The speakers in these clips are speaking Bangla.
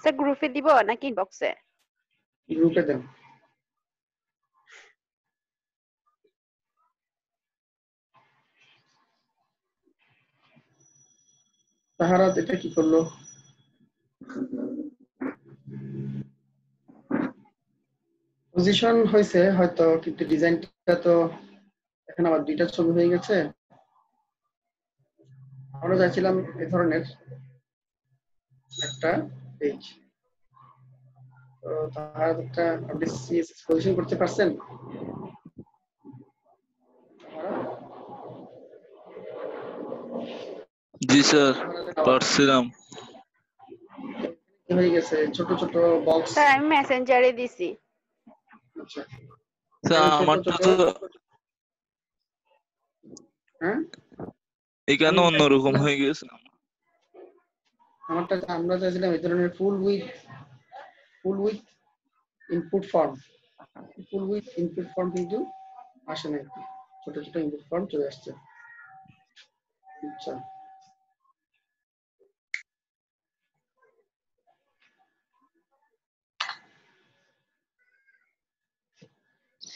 স্যার গ্রুপে দিব নাকি ইনবক্সে? গ্রুপে দেন। তাহারাত এটা কি করলো? পজিশন হয়েছে হয়তো, কিন্তু ডিজাইনটা তো এখন আবার দুইটা ছবি হয়ে গেছে। আমরা চাইছিলাম এই ধরনের একটা পেজ। তো তাহারাতটা আপনি সিএসএস পজিশন করতে পারছেন? জি স্যার পারছিলাম। কি হয়ে গেছে ছোট ছোট বক্স। স্যার আমি মেসেঞ্জারে দিছি। আচ্ছা স্যার আমার তো হ্যাঁ এখানে অন্যরকম হয়ে গেছে। আমারটা আমরা চাইছিলাম এই ধরনের full with input form. Full with input form কিন্তু আসে না, ছোট ছোট ইনপুট ফর্ম চলে আসছে। আচ্ছা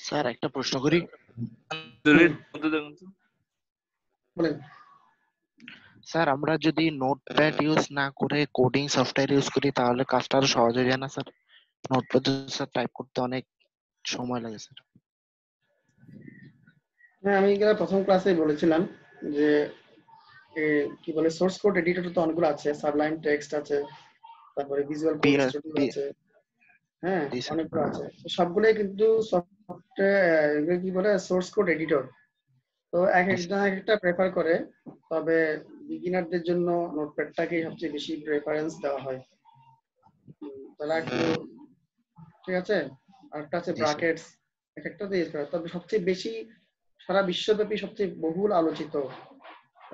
স্যার একটা প্রশ্ন করি। বলেন। স্যার আমরা যদি নোটপ্যাড ইউজ না করে কোডিং সফটওয়্যার ইউজ করি তাহলে কাজটা আরো সহজ হয়ে যায় না স্যার? নোটপ্যাড স্যার টাইপ করতে অনেক সময় লাগে স্যার। হ্যাঁ আমি এগুলো প্রথম ক্লাসেই বলেছিলাম যে কি বলে সোর্স কোড এডিটর তো অনেকগুলো আছে, সাবলাইম টেক্সট আছে, তারপরে ভিজুয়াল কোড স্টুডিও আছে, হ্যাঁ অনেকগুলো আছে। সবগুলোই কিন্তু সফটওয়্যার কি বলে সোর্স কোড এডিটর। তো এক একটা প্রেফার করে, তবে বিগিনারদের জন্য নোটপ্যাডটাকেই সবচেয়ে বেশি প্রেফারেন্স দেওয়া হয়। তাহলে একটু ঠিক আছে। আরেকটা আছে ব্র্যাকেটস, এক একটা দিয়ে তবে সবচেয়ে বেশি সারা বিশ্বব্যাপী সবচেয়ে বহুল আলোচিত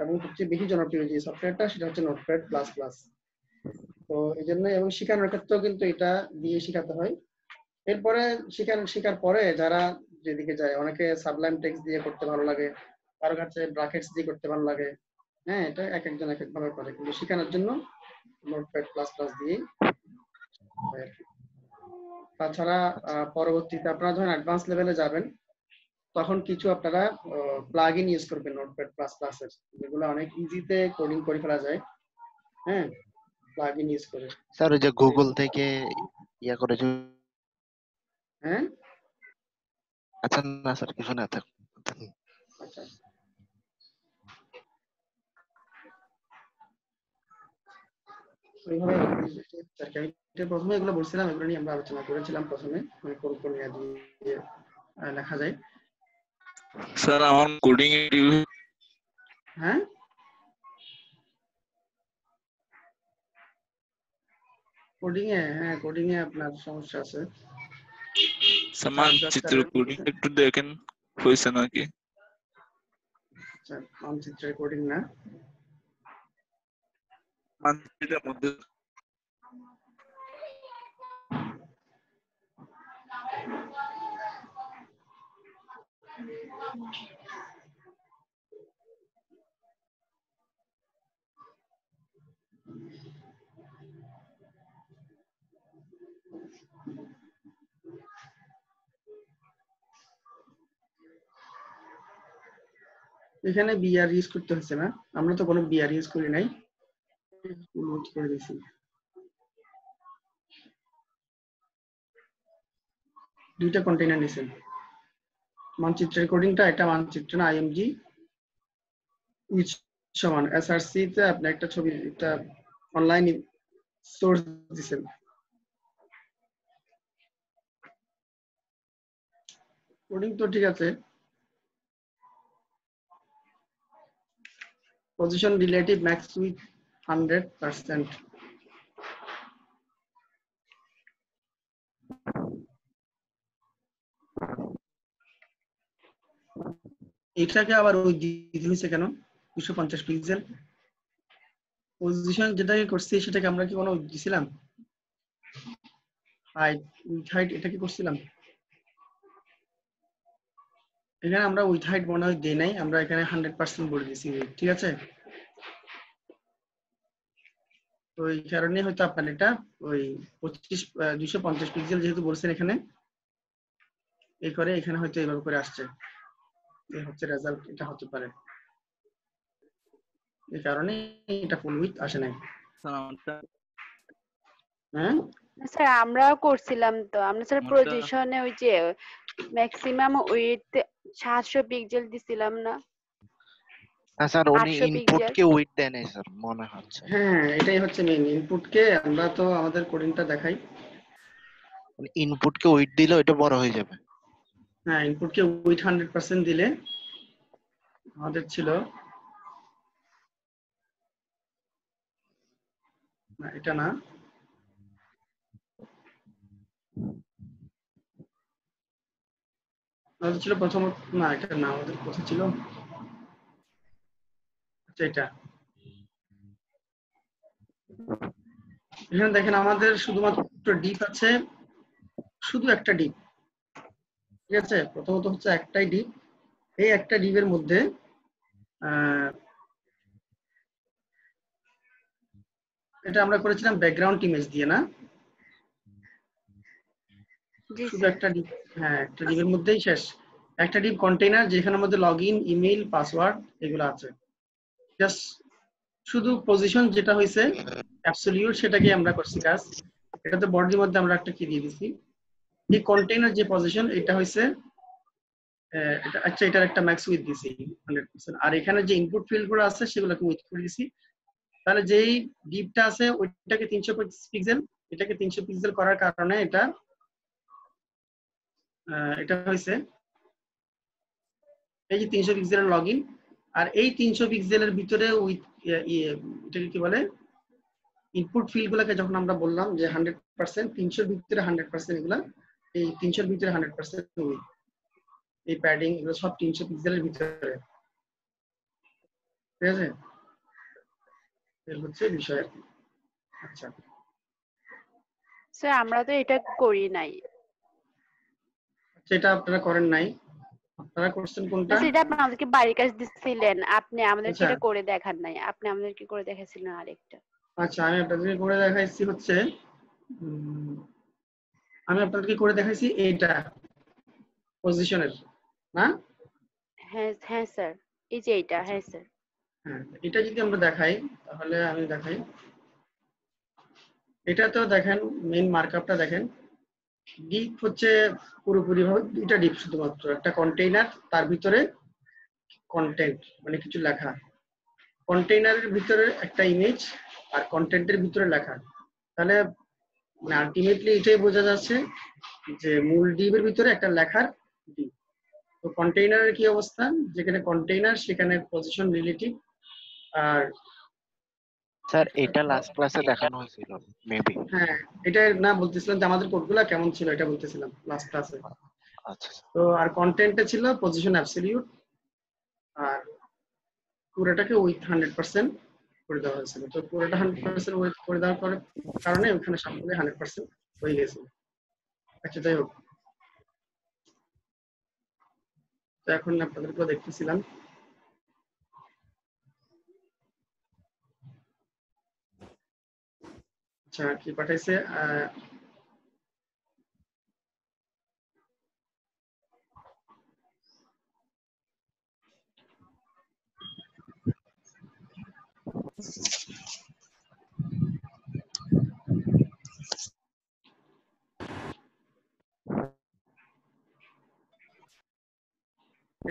এবং সবচেয়ে বেশি জনপ্রিয় যে সফটওয়্যারটা সেটা হচ্ছে নোটপ্যাড প্লাস প্লাস। তো এই জন্য এবং শেখানোর ক্ষেত্রেও কিন্তু এটা দিয়ে শেখাতে হয়। এরপরে শেখার পরে যারা যেদিকে যায়, অনেকে সাবলাইম টেক্সট দিয়ে করতে ভালো লাগে, কারো কাছে ব্র্যাকেটস দিয়ে করতে ভালো লাগে। হ্যাঁ এটা এক একজন এক একভাবে করে, কিন্তু শেখানোর জন্য নোটপ্যাড প্লাস প্লাস দিয়ে। তাছাড়া পরবর্তীতে আপনারা যখন অ্যাডভান্স লেভেলে যাবেন তখন কিছু আপনারা প্লাগইন ইউজ করবেন নোটপ্যাড প্লাস প্লাস এর, যেগুলো অনেক ইজিতে কোডিং করে ফেলা যায়। হ্যাঁ প্লাগইন ইউজ করে। স্যার ওই যে গুগল থেকে ইয়া করে যে। হ্যাঁ আচ্ছা না স্যার কিছু না থাক। আচ্ছা প্রথমে এগুলো বলছিলাম, এগুলো নিয়ে আমরা আলোচনা করেছিলাম প্রথমে, কোন কোন দিয়ে লেখা যায়। স্যার আমার কোডিং হ্যাঁ কোডিং এ আপনার সমস্যা আছে। মানচিত্র কোডিং একটু দেখেন হয়েছে নাকি। আচ্ছা মানচিত্রের কোডিং না, মানচিত্রের মধ্যে এখানে বিআর ইউজ করতে হচ্ছে না, আমরা তো কোনো বিআর ইউজ করি নাই, করে দিয়েছি। দুইটা কন্টেইনার নিছেন, মানচিত্রের কোডিংটা একটা মানচিত্র না আইএমজি উইচ সমান এসআরসি তে আপনি একটা ছবি একটা অনলাইন সোর্স দিছেন। কোডিং তো ঠিক আছে। Position relative max with 100%। এটাকে আবার ওই দিতে হয়েছে কেন 250 পিক্সেল? পজিশন যেটাকে করছি সেটাকে আমরা কি কোনো দিছিলাম? হাইট উইথ হাইট এটা কি করছিলাম? এখানে আমরা উইথ হাইট মনে হয় দেই নাই, আমরা এখানে 100% বলে দিয়েছি, ঠিক আছে। তো এই কারণে হয়তো আপনার এটা ওই 250 পিক্সেল যেহেতু বলছেন এখানে, এই করে এখানে হয়তো এইভাবে করে আসছে, এই হচ্ছে রেজাল্ট, এটা হতে পারে, এই কারণে এটা ফুল উইথ আসে নাই। স্যার আমারটা হ্যাঁ স্যার আমরাও করছিলাম তো, আমরা স্যার আমারটা পজিশনে ওই যে ম্যাক্সিমাম উইথ 700 পিক্সেল দিছিলাম না, না স্যার, উনি 800 পিক্সেল। ইনপুটকে উইথ দেন নাই স্যার মনে হচ্ছে। হ্যাঁ, এটাই হচ্ছে মেইন ইনপুটকে আমরা তো আমাদের কোডিংটা দেখাই। ইনপুটকে উইথ দিলে ওইটা বড় হয়ে যাবে। হ্যাঁ, ইনপুটকে উইথ 100% দিলে আমাদের ছিল, না এটা না, আমাদের ছিল প্রথমত, না এটা না, আমাদের কোথায় ছিল, আচ্ছা এটা, এখানে দেখেন আমাদের শুধুমাত্র ডিপ আছে, শুধু একটা ডিপ, ঠিক আছে, প্রথমত হচ্ছে একটাই ডিপ, এই একটা ডিপের মধ্যে এটা আমরা করেছিলাম ব্যাকগ্রাউন্ড ইমেজ দিয়ে, না জি শুধু স্যার। একটা ডিপ, হ্যাঁ একটা ডিপের মধ্যেই শেষ, একটা ডিপ কন্টেইনার যেখানে মধ্যে লগ ইন, ইমেইল, পাসওয়ার্ড এগুলো আছে, জাস্ট শুধু পজিশন যেটা হয়েছে অ্যাবসলিউট সেটাকে আমরা করছি কাজ, এটাতে বডির মধ্যে আমরা একটা কি দিয়ে দিছি, এই কন্টেইনার যে পজিশন এটা হয়েছে এটা, আচ্ছা এটার একটা ম্যাক্স উইথ দিছি 100%, আর এখানে যে ইনপুট ফিল্ড গুলো আছে সেগুলোকে উইথ করে দিছি, তাহলে যেই ডিপটা আছে ওইটাকে 300 পিক্সেল, এটাকে 300 পিক্সেল করার কারণে এটা এটা হয়েছে এই যে 300 পিক্সেলের লগ ইন, আর এই 300 পিক্সেলের ভিতরে উইথ এটাকে কি বলে, ইনপুট ফিল্ড গুলাকে যখন আমরা বললাম যে 100%, 300 ভিতরে 100% এগুলা, এই 300 ভিতরে 100% উইথ, এই প্যাডিং এগুলো সব 300 পিক্সেলের ভিতরে, ঠিক আছে, এর হচ্ছে বিষয় আর কি। আচ্ছা স্যার আমরা তো এটা করি নাই। সেটা আপনারা করেন নাই, আপনারা করছেন কোনটা, সেটা আপনি আমাদেরকে বাড়ির কাজ দিছিলেন, আপনি আমাদেরকে আচ্ছা এটা করে দেখান নাই, আপনি আমাদেরকে করে দেখাইছিলেন আরেকটা। আচ্ছা, আমি আপনাদেরকে করে দেখাইছি হচ্ছে আমি আপনাদেরকে করে দেখাইছি এইটা পজিশনের, না হ্যাঁ হ্যাঁ স্যার, এই যে এইটা, আচ্ছা, হ্যাঁ স্যার। হ্যাঁ এটা যদি আমরা দেখাই তাহলে আমি দেখাই, এটা তো দেখেন মেইন মার্কআপটা দেখেন, ডিপ হচ্ছে পুরোপুরি ভাবে দুইটা ডিপ, শুধুমাত্র একটা কন্টেইনার, তার ভিতরে কন্টেন্ট মানে কিছু লেখা, কন্টেইনারের ভিতরে একটা ইমেজ আর কন্টেন্টের ভিতরে লেখা, তাহলে মানে আলটিমেটলি এটাই বোঝা যাচ্ছে যে মূল ডিপের ভিতরে একটা লেখার ডিপ। তো কন্টেইনারের কি অবস্থা, যেখানে কন্টেইনার সেখানে পজিশন রিলেটিভ, আর স্যার এটা লাস্ট ক্লাসে দেখানো হয়েছিল মেবি। হ্যাঁ এটা না বলতেছিলাম যে আমাদের কোডগুলো কেমন ছিল এটা বলতেছিলাম লাস্ট ক্লাসে। আচ্ছা তো আর কন্টেন্টে ছিল পজিশন অ্যাবসলিউট, আর পুরোটাকে উইথ 100% করে দেওয়া হয়েছিল, তো পুরোটা 100% উইথ করে দেওয়ার কারণে ওখানে সবগুলো 100% হয়ে গেছিল। আচ্ছা যাই হোক, তো এখন আপনাদেরকেও দেখতেছিলাম, আচ্ছা কি পাঠাইছে,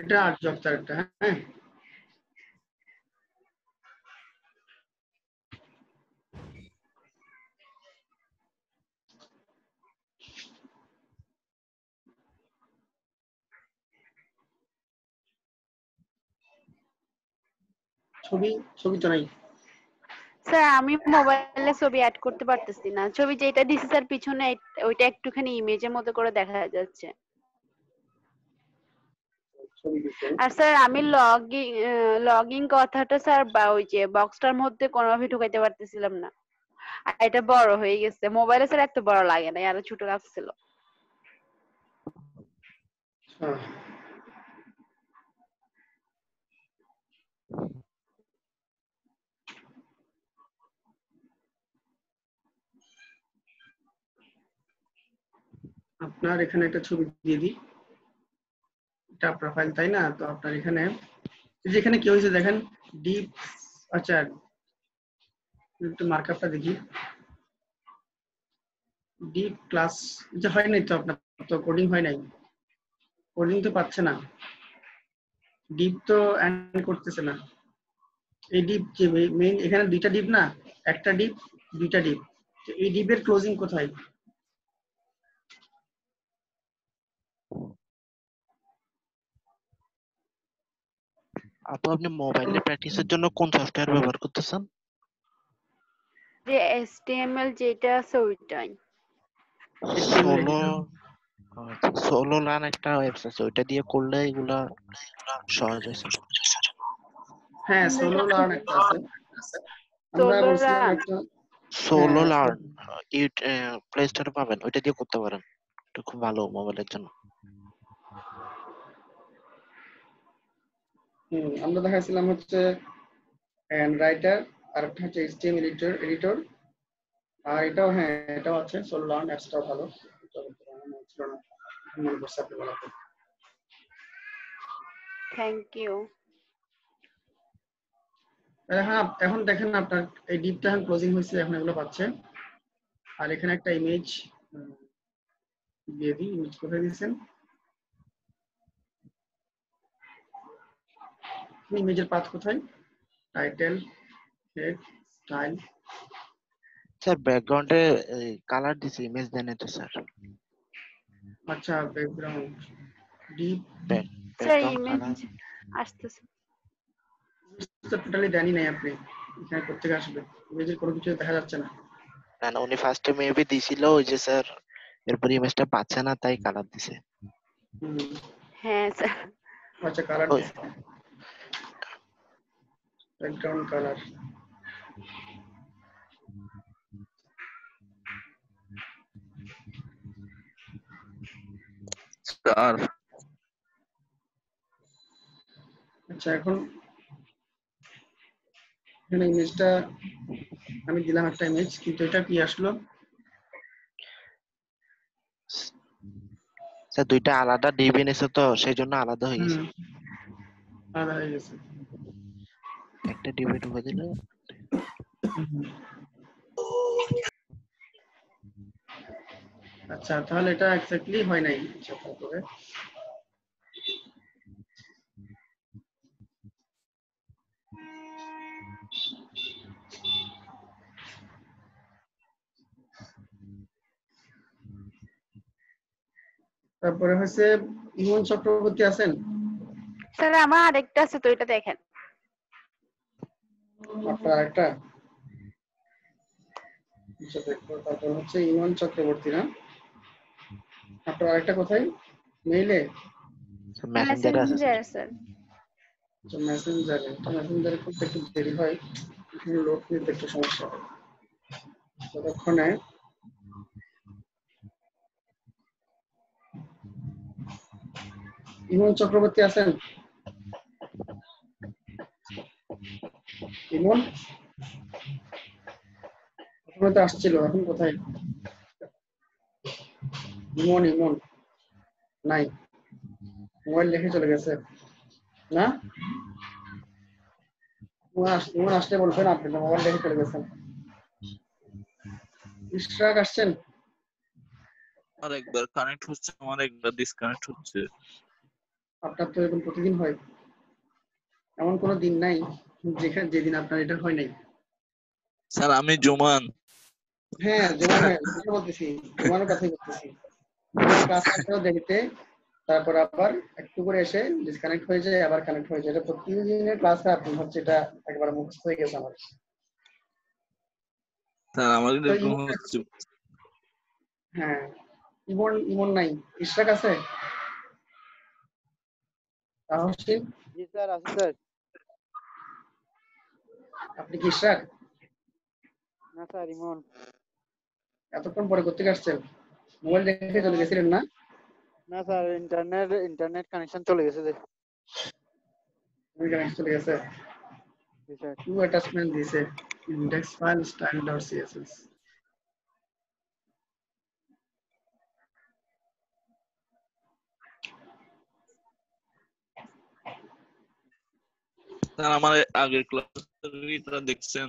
এটা আট জবটার একটা, হ্যাঁ ছবি, ছবি তো নাই, স্যার আমি মোবাইলে ছবি অ্যাড করতে পারতেছি না, ছবি যেটা দিছি স্যার পিছনে ওইটা একটুখানি ইমেজের মতো করে দেখা যাচ্ছে। ছবি দিছে, আর স্যার আমি লগইন কথাটা স্যার বা ওই যে বক্সটার মধ্যে কোনোভাবে ঢুকাইতে পারতেছিলাম না, আর এটা বড় হয়ে গেছে, মোবাইলে স্যার এত বড় লাগে না, আরো ছোট লাগছিল। আচ্ছা আপনার এখানে একটা ছবি দিয়ে দিই, এটা আপনার ফাইল তাই না? তো আপনার এখানে যেখানে কি হয়েছে দেখেন ডিপ, আচ্ছা একটু মার্কআপটা দেখি। ডিপ ক্লাস যে হয় নাই তো আপনার, তো কোডিং হয় নাই, কোডিং তো পাচ্ছে না, ডিপ তো এন্ড করতেছে না। এই ডিপ যে মেইন এখানে দুইটা ডিপ না, একটা ডিপ দুইটা ডিপ, এই ডিপের ক্লোজিং কোথায়? আপু আপনি মোবাইলে প্র্যাকটিসের জন্য কোন সফটওয়্যার ব্যবহার করতেছেন? যে HTML যেটা আছে ওইটাই। সোলো, সোলো লার্ন একটা ওয়েবসাইট আছে, ওইটা দিয়ে করলে এগুলা সহজ হয়েছে। হ্যাঁ সোলো লার্ন একটা আছে, আমরা সোলো বলছিলাম রান। একটা। সোলো হ্যাঁ লার্ন প্লে স্টোরে পাবেন, ওইটা দিয়ে করতে পারেন, এটা খুব ভালো মোবাইলের জন্য। আমরা দেখাইছিলাম হচ্ছে রাইটার, আর একটা হচ্ছে HTML এডিটর, আর এটাও হ্যাঁ এটাও আছে সোলো লার্ন অ্যাপসটাও ভালো, ছিল না মনে করছে আপনি বলাতে। Thank you. হ্যাঁ এখন দেখেন আপনার এই ডিপটা এখন ক্লোজিং হয়েছে, এখন এগুলো পাচ্ছে। আর এখানে একটা ইমেজ দিয়ে দিই, ইমেজ কোথায় দিয়েছেন? ইমেজের পাথ কোথায়? Title, head, style. স্যার ব্যাকগ্রাউন্ডে কালার দিছে, ইমেজ দেন তো স্যার। আচ্ছা background deep, sir background image colour আসতেছে। তো টোটালি দেনই নাই আপনি, এখানে কোথেকে আসবে? ইমেজের কোনো কিছু দেখা যাচ্ছে না। না না, উনি ফার্স্টে মেবি দিছিল ওই যে স্যার, এরপর ইমেজটা পাচ্ছে না তাই কালার দিছে। হুম, হ্যাঁ স্যার। আচ্ছা কালার ওই দিচ্ছে, ব্যাকগ্রাউন্ড কালার। স্যার আচ্ছা এখন এখানে ইমেজটা আমি দিলাম একটা ইমেজ, কিন্তু এটা কি আসলো? স্যার দুইটা আলাদা ডিবি নিছে তো সেই জন্য আলাদা হয়ে গেছে। আলাদা হয়ে গেছে। একটা ডিবি ঢুকে দিলে আচ্ছা তাহলে এটা এক্স্যাক্টলি হয় নাই। আচ্ছা তারপরে তারপরে হচ্ছে ইমন চক্রবর্তী আছেন? স্যার আমার আরেকটা আছে তো এটা দেখেন। আপনার আরেকটা? আচ্ছা দেখবো। তারপর হচ্ছে ইমন চক্রবর্তী না? আপনার আরেকটা কোথায়? মেইলে? মেসেঞ্জারে আছে স্যার। Messenger sir. আচ্ছা মেসেঞ্জারে, তো মেসেঞ্জারে খুব একটু দেরি হয়, লোড নিতে একটু সমস্যা হয়। ততক্ষণে ইমন চক্রবর্তী আছেন? ইমন প্রথমে তো আসছিল, এখন কোথায়? ইমন ইমন নাই, মোবাইল রেখে চলে গেছে না? ইমন আসলে বলবেন, আপনি তো মোবাইল রেখে চলে গেছেন। ইশরাক আসছেন? আমার একবার কানেক্ট হচ্ছে, আমার একবার ডিসকানেক্ট হচ্ছে। আপনার তো এরকম প্রতিদিন হয়, এমন কোনো দিন নাই যেদিন আপনার এটা হয় নাই। স্যার আমি জুমান। হ্যাঁ জোমান, হ্যাঁ কথা বলতেছি, জোমানের কথাই বলতেছি। জোমান ক্লাস আসলেও দেরিতে, তারপর আবার একটু করে এসে ডিসকানেক্ট হয়ে যায়, আবার কানেক্ট হয়ে যায়। এটা প্রতিদিনের ক্লাসে আপনি হচ্ছে, এটা একবার মুখস্থ হয়ে গেছে আমার। স্যার আমার তো এরকম ইমন, হচ্ছে। হ্যাঁ ইমন ইমন নাই। ইশরাক আছে? তাহসিন? জি স্যার, আছে স্যার। আপনি কি ইশরাক? না স্যার, ইমন। এতক্ষণ পরে কোথেকে আসছেন? মোবাইল রেখে চলে গেছিলেন না? না স্যার, ইন্টারনেট কানেকশন চলে গেছে যে। কানেক্ট চলে গেছে। জি স্যার। টু অ্যাটাচমেন্ট দিয়েছে, index file style dot CSS. Sir আমার আগের ক্লাসটা দেখছেন?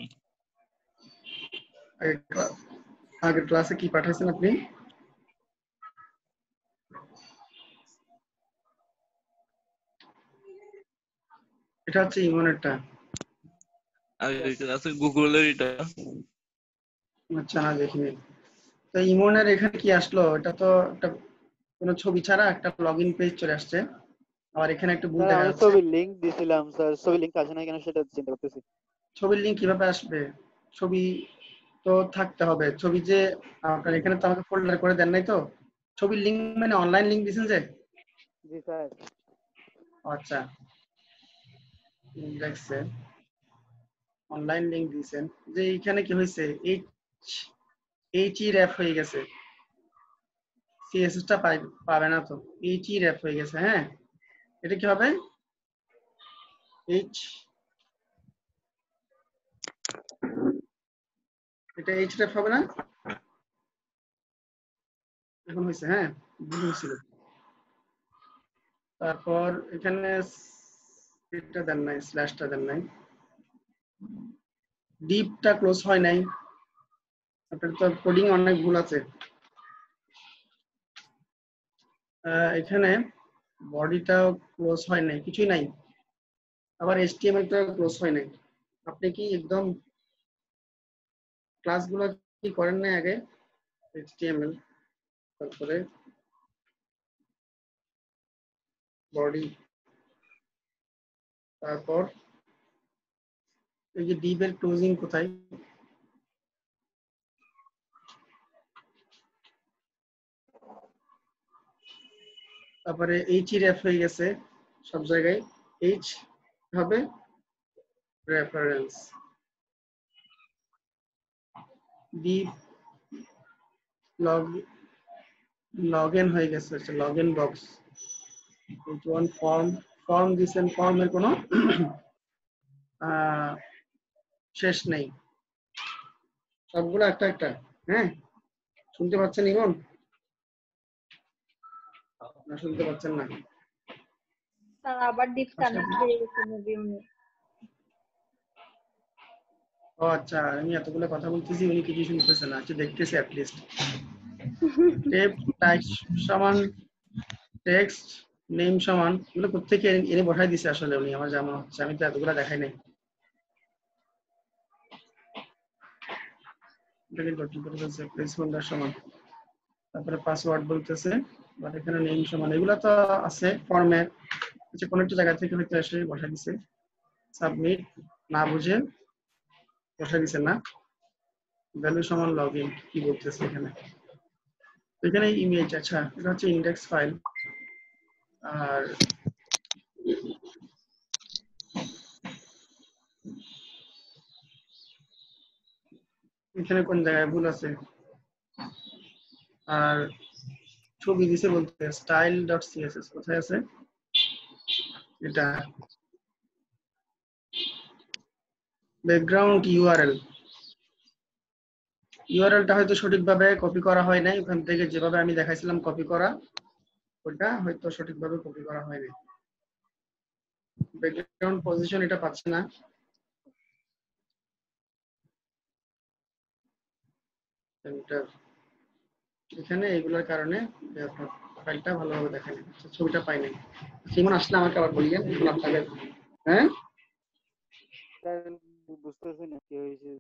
আগের ক্লাসে কি পাঠাইছেন আপনি? এটা হচ্ছে ইমনেরটা। আগের ক্লাসে গুগলের এটা। আচ্ছা, না দেখিনি। তো ইমনের এখানে কি আসলো? এটা তো একটা কোনো ছবি ছাড়া একটা লগইন পেজ চলে আসছে। আর এখানে একটা ভুল স্যার দেখা আমি যাচ্ছে। ছবির লিংক দিছিলাম স্যার, ছবির লিংক আসে না কেন সেটা চিন্তা করতেছি। ছবির লিংক কিভাবে আসবে? ছবি তো থাকতে হবে। ছবি যে আপনার এখানে তো আমাকে ফোল্ডার করে দেন নাই তো। ছবির লিংক মানে অনলাইন লিংক দিছেন যে? জি স্যার। আচ্ছা, দেখছে অনলাইন লিংক দিয়েছেন যে এখানে কি হয়েছে, এইচ ই র্যাপ হয়ে গেছে, সিএসএস টা পাবে না তো, এইচ ই র্যাপ হয়ে গেছে। হ্যাঁ, এটা কি হবে? এইচ, এটা এইচ র্যাপ হবে না? এখন হয়েছে, হ্যাঁ ভুল হয়েছিল। তারপর এখানে এটা দেন নাই, স্ল্যাশটা দেন নাই, ডিপটা ক্লোজ হয় নাই। আপনার তো কোডিং অনেক ভুল আছে। এখানে বডিটাও ক্লোজ হয় নাই, কিছুই নাই। আবার এইচটিএমএল টা ক্লোজ হয় নাই। আপনি কি একদম ক্লাসগুলো কি করেন না আগে? এইচটিএমএল, তারপরে বডি, তারপর এই যে ডিপ এর ক্লোজিং কোথায়? তারপরে এইচ ই র্যাপ হয়ে গেছে সব জায়গায়। এইচ হবে রেফারেন্স, ডিপ লগইন হয়ে গেছে, লগইন বক্স। ওয়ান ফর্ম দিছেন, ফর্মের কোনো শেষ নেই, সবগুলো একটা একটা। হ্যাঁ, শুনতে পাচ্ছেন ইমন? না শুনতে পাচ্ছেন না? স্যার আবার ডিসকানেক্ট হয়ে গেছে মুভি। ও আচ্ছা, আমি এতগুলো কথা বলতেছি উনি কিছু শুনতেছে না। আচ্ছা, দেখতেছি অ্যাটলিস্ট। টেপ টাইপ সমান টেক্সট নেম সমান, এগুলো কোথেকে এনে বসাই দিছে আসলে উনি, আমার জানা হচ্ছে। আমি তো এতগুলো দেখাই নাই। এটা কিন্তু কি বলতেছে, প্লেস হোল্ডার সমান, তারপরে পাসওয়ার্ড বলতেছে, বাট এখানে নেম সমান, এগুলো তো আছে ফর্মে। আচ্ছা, কোনো একটা জায়গা থেকে হয়তো এসে বসাই দিছে। সাবমিট না বুঝে বসাই দিছে না। ভ্যালু সমান লগইন, কি বলতেছে এখানে? এখানে ইমেজ, আচ্ছা এটা হচ্ছে ইন্ডেক্স ফাইল। আর এখানে কোন জায়গায় ভুল আছে? আর ছবি দিছে বলতে স্টাইল ডট সিএসএস কোথায় আছে? এটা ব্যাকগ্রাউন্ড ইউআরএলটা হয়তো সঠিকভাবে কপি করা হয় নাই। ওখান থেকে যেভাবে আমি দেখাইছিলাম কপি করা, ওটা হয়তো সঠিকভাবে কপি করা হয় নাই। ব্যাকগ্রাউন্ড পজিশন এটা পাচ্ছে না। এখানে এগুলোর কারণে আপনার ফাইলটা ভালোভাবে দেখায় না, ছবিটা পাই নাই। সিমন আসলে আমাকে আবার বলিয়েন আপনাকে। হ্যাঁ, স্যার বুঝতেছি না কি হয়েছে,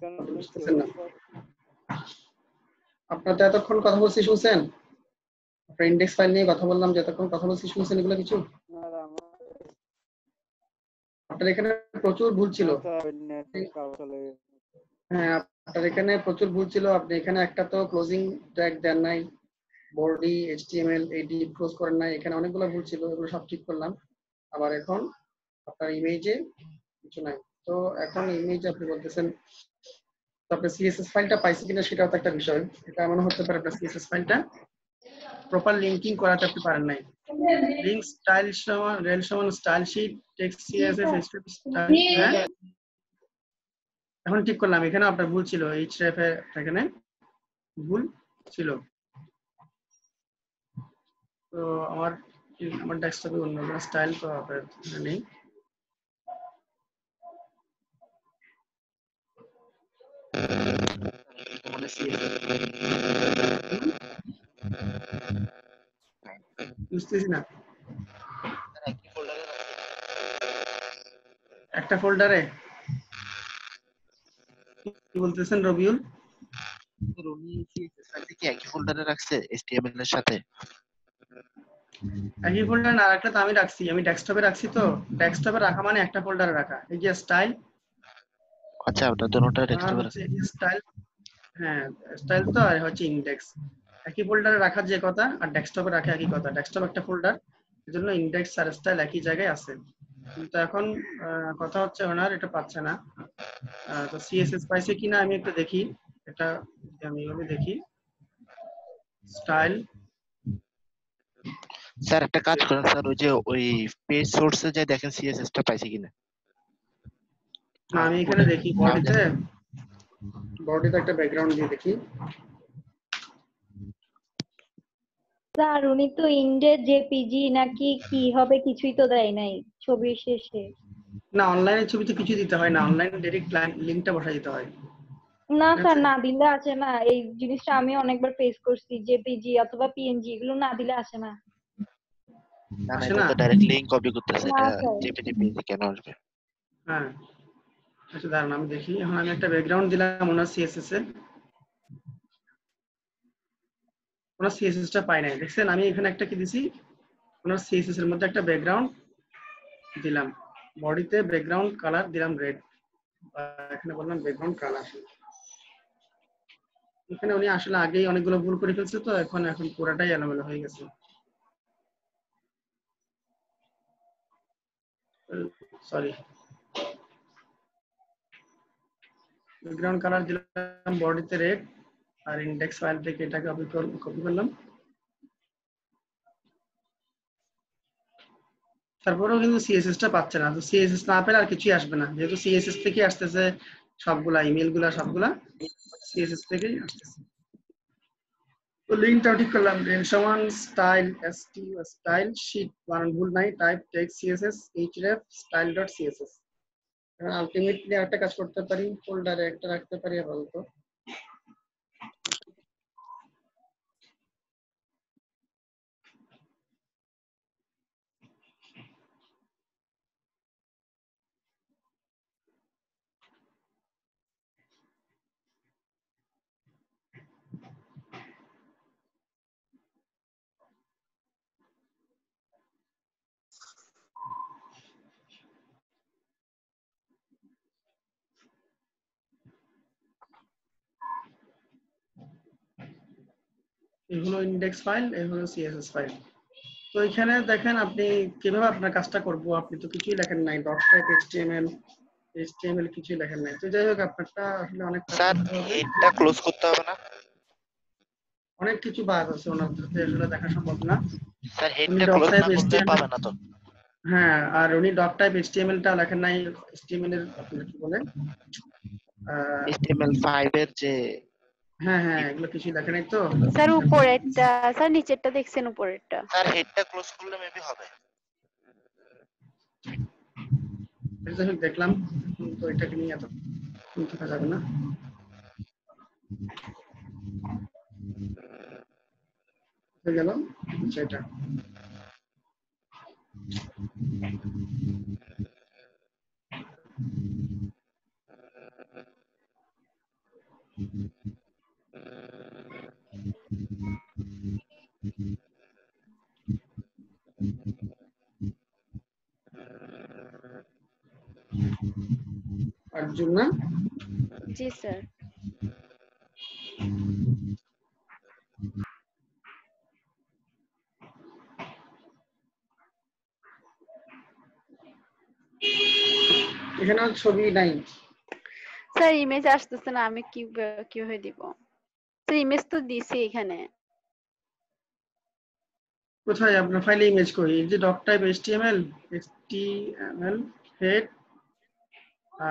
কেন কি বুঝতেছেন না? হয়েছে? আপনার তো এতক্ষণ কথা বলছি শুনছেন? আপনার ইন্ডেক্স ফাইল নিয়ে কথা বললাম, যতক্ষণ কথা বলছি শুনছেন এগুলো কিছু? স্যার আমার আপনার এখানে প্রচুর ভুল ছিল। স্যার নেটওয়ার্ক চলে গেছে। হ্যাঁ, আপনার এখানে প্রচুর ভুল ছিল। আপনি এখানে একটা তো ক্লোজিং ট্যাগ দেন নাই, বডি এইচটিএমএল এডি ক্লোজ করেন নাই, এখানে অনেকগুলো ভুল ছিল, এগুলো সব ঠিক করলাম। আবার এখন আপনার ইমেজে কিছু নাই। তো এখন ইমেজে আপনি বলতেছেন, তো আপনার সিএসএস ফাইলটা পাইছে কিনা সেটাও তো একটা বিষয়। এটা এমন হতে পারে আপনার সিএসএস ফাইলটা প্রপার লিঙ্কিং করাতে আপনি পারেন নাই। লিঙ্ক স্টাইল সমান রেল সমান style sheet text CSS style. হ্যাঁ, এখন ঠিক করলাম। এখানে আপনার ভুল ছিল, এইচ রেফ এ এখানে ভুল ছিল। তো আমার ডেস্কটপে অন্য স্টাইল তো আপনার নেই। বুঝতেছি না একটা ফোল্ডারে কি বলতেছেন রবিউল? উনি CSS ফাইল কি একই ফোল্ডারে রাখছে HTML এর সাথে? একই ফোল্ডারে না রাখলে তো আমি রাখছি, আমি ডেস্কটপে রাখছি, তো ডেস্কটপে রাখা মানে একটা ফোল্ডারে রাখা। এই যে স্টাইল, আচ্ছা ওটা দুটোটা আর ডেস্কটপে হচ্ছে রাখছে। স্টাইল, হ্যাঁ স্টাইল তো, আর হচ্ছে ইন্ডেক্স। একই ফোল্ডারে রাখার যে কথা আর ডেস্কটপে রাখা একই কথা। ডেস্কটপ একটা ফোল্ডার, এজন্য ইন্ডেক্স আর স্টাইল একই জায়গায় আছে। কিন্তু এখন কথা হচ্ছে ওনার এটা পাচ্ছে না। তো সিএসএস পাইছে কিনা আমি একটু দেখি। এটা আমি এভাবে দেখি, স্টাইল। স্যার একটা কাজ করেন স্যার, ওই যে ওই পেজ সোর্সে যাই দেখেন CSS টা পাইছে কিনা। না আমি এখানে দেখি বডিতে একটা ব্যাকগ্রাউন্ড দিয়ে দেখি। স্যার উনি তো ইন্ডের জেপিজি নাকি কি হবে কিছুই তো দেয় নাই ছবির শেষে। না অনলাইনে ছবিতে কিছু দিতে হয় না, অনলাইনে ডাইরেক্ট লিংকটা বসাই দিতে হয়। না ঠিক স্যার, আছে? না দিলে আসে না। এই জিনিসটা আমি অনেকবার ফেস করছি, জেপিজি অথবা পিএনজি এগুলো না দিলে আসে না। না না, আসে এটা না? তো ডাইরেক্ট লিংক কপি করতেছে, না এটা স্যার। জেপিজি পেজে কেন আসবে? হ্যাঁ আচ্ছা দাঁড়ান আমি দেখি। এখন আমি একটা ব্যাকগ্রাউন্ড দিলাম ওনার সিএসএস এ, ওনার সিএসএস টা পাই নাই। দেখছেন আমি এখানে একটা কি দিছি, ওনার সিএসএস এর মধ্যে একটা ব্যাকগ্রাউন্ড দিলাম, বডিতে ব্যাকগ্রাউন্ড কালার দিলাম রেড, এখানে বললাম ব্যাকগ্রাউন্ড কালার। এখানে উনি আসলে আগেই অনেকগুলো ভুল করে ফেলছে, তো এখন পুরাটাই এলোমেলো হয়ে গেছে। সরি, ব্যাকগ্রাউন্ড কালার দিলাম বডিতে রেড, আর ইন্ডেক্স ফাইল থেকে এটা কপি করলাম। তারপরেও কিন্তু সিএসএস টা পাচ্ছে না। তো সিএসএস না পেলে আর কিছুই আসবে না, যেহেতু সিএসএস থেকে আসতেছে সবগুলা ইমেল গুলা, সবগুলা সিএসএস থেকেই আসতেছে। তো লিঙ্কটা ঠিক করলাম, রেন সমান স্টাইল স্টাইল শীট, বানান ভুল নাই, type text CSS href style dot CSS. Ultimately একটা কাজ করতে পারি, ফোল্ডারে একটা রাখতে পারি আপাতত। এগুলো ইন্ডেক্স ফাইল, এগুলো সিএসএস ফাইল। তো এখানে দেখেন আপনি কিভাবে আপনার কাজটা করব, আপনি তো কিছুই লেখেন নাই, ডট টাইপ এইচটিএমএল কিছুই লেখেন নাই। তো যাই হোক আপনারটা আসলে অনেক কাজ স্যার করতে হবে, হেডটা ক্লোজ করতে হবে না? অনেক কিছু বাদ আছে ওনার, আসলে দেখা সম্ভব না। স্যার উনি হেডটা ডক ক্লোজ টাইপ না করলে এইচটিএমএল, পাবে না তো? হ্যাঁ আর উনি ডক টাইপ এইচটিএমএল টা লেখেন নাই, এইচটিএমএল এর আপনার কি বলে, HTML5 এর যে হ্যাঁ হ্যাঁ এগুলো কিছুই লেখেন নাই। তো স্যার উপরেরটা, স্যার নিচেরটা দেখছেন উপরেরটা? স্যার হেডটা ক্লোজ করলে মেবি হবে। যাই হোক দেখলাম, তো এটাকে নিয়ে এত থাকা যাবে না। হয়ে গেল সেটা। অর্জুন না? জি স্যার। এখানে ছবি নাই। স্যার ইমেজ আসতেছে না, আমি কিভাবে দিব? স্যার ইমেজ তো দিছি এখানে। কোথায় আপনার ফাইলে ইমেজ করি? এই যে ডক টাইপ এইচটিএমএল হেড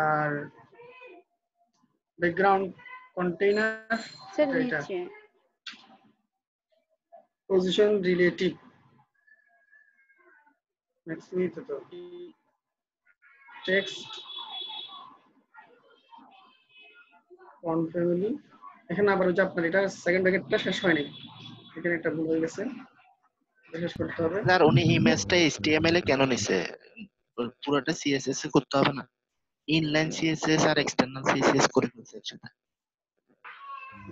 আর ব্যাকগ্রাউন্ড কন্টেইনার, স্যার এটা নিচে। পজিশন রিলেটিভ ম্যাক্সিমি, তো টেক্সট ফন্ট ফ্যামিলি এখানে আবার ওই যে আপনার এটা সেকেন্ড ব্র্যাকেটটা শেষ হয়নি, এখানে একটা ভুল হয়ে গেছে, এটা শেষ করতে হবে। স্যার উনি ইমেজটা HTML এ কেন নিছে? পুরোটা CSS এ করতে হবে না? ইনলাইন CSS আর এক্সটার্নাল CSS করে ফেলছে একসাথে।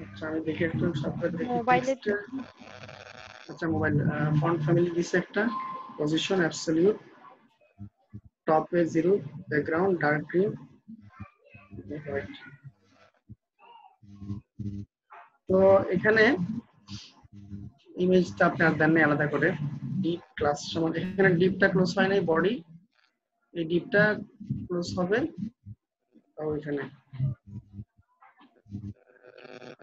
আচ্ছা আমি দেখি একটু সফটওয়্যার দেখি মোবাইলে টেক্সট। আচ্ছা মোবাইল ফন্ট ফ্যামিলি দিছে একটা, পজিশন অ্যাবসলিউট, টপ এ 0, ব্যাকগ্রাউন্ড ডার্ক গ্রিন, হোয়াইট। তো এখানে ইমেজটা আপনি আর দেন নাই আলাদা করে, ডিপ ক্লাস সমান, এখানে ডিপটা ক্লোজ হয় নাই, বডি এই ডিপটা ক্লোজ হবে ওইখানে,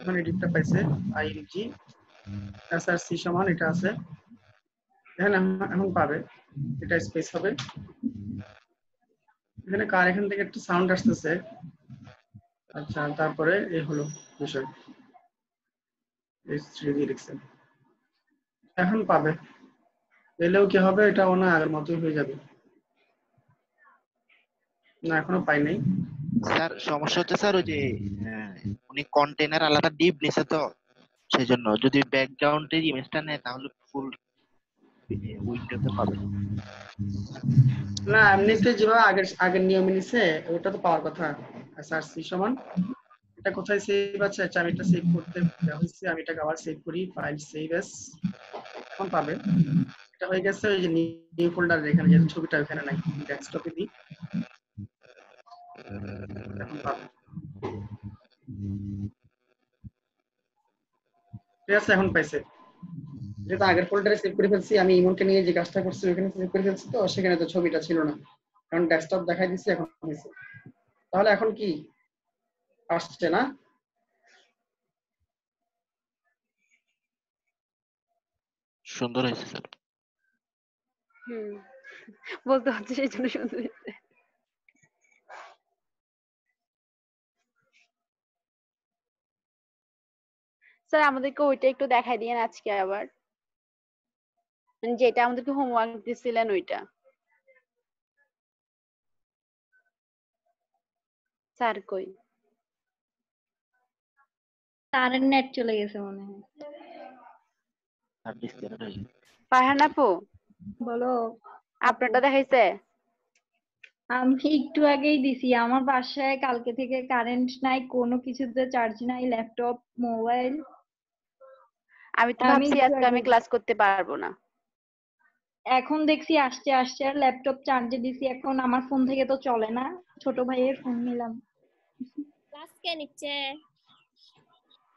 মানে ডিপটা পাইছে আইএনজি এসআরসি সমান এটা আছে এখানে, এখন পাবে এটা স্পেস হবে। এখানে কার এখান থেকে একটু সাউন্ড আসতেছে। আচ্ছা তারপরে এই হলো বিষয়, এখন পাবে, এলেও কি হবে, এটাও না আগের মতোই হয়ে যাবে। না এখনো পাই নাই স্যার সমস্যা হচ্ছে স্যার ওই যে উনি কন্টেনার আলাদা ডিপ নিছে তো, সেই জন্য যদি ব্যাকগ্রাউন্ডের ইমেজটা নেয় তাহলে ফুল উইন্ডোতে পাবে। না, এমনিতে যেভাবে আগের আগের নিয়মে নিছে ওটা তো পাওয়ার কথা, এসআরসি সমান এটা কোথায় সেভ আছে, আচ্ছা আমি এটা সেভ করতে হয়েছে, আমি এটা আবার সেভ করি, ফাইল সেভ এস, এখন পাবে। এটা হয়ে গেছে ওই যে নিউ ফোল্ডার, এখানে যে ছবিটা ওখানে নাই, ডেস্কটপে দিই, এখন পাবে। ঠিক আছে এখন পাইছে, যেহেতু আগের ফোল্ডারে সেভ করে ফেলছি, আমি ইমনকে নিয়ে যে কাজটা করছি ওখানে সেভ করে ফেলছি, তো সেখানে তো ছবিটা ছিল না, কারণ ডেস্কটপ দেখাই দিচ্ছি এখন হয়েছে। তাহলে এখন কি আসছে না? সুন্দর হয়েছে স্যার। বলতে হচ্ছে সেই জন্য সুন্দর হয়েছে। স্যার আমাদেরকে ওইটা একটু দেখাই দিয়েন আজকে আবার, মানে যেটা আমাদেরকে হোমওয়ার্ক দিছিলেন ওইটা। স্যার কই? তারের নেট চলে গেছে মনে হয়। আর ডিসকানেক্ট হয়ে গেছে। ফারহান আপু বলো। আপনারটা দেখাইছে? আমি একটু আগেই দিছি, আমার বাসায় কালকে থেকে কারেন্ট নাই, কোনো কিছুতে চার্জ নাই, ল্যাপটপ মোবাইল। আমি তো আমি ভাবছি একটু আজকে আগে আমি ক্লাস করতে পারবো না। এখন দেখছি আসছে আসছে, আর ল্যাপটপ চার্জে দিছি, এখন আমার ফোন থেকে তো চলে না, ছোট ভাইয়ের ফোন নিলাম। ক্লাস কে নিচ্ছে?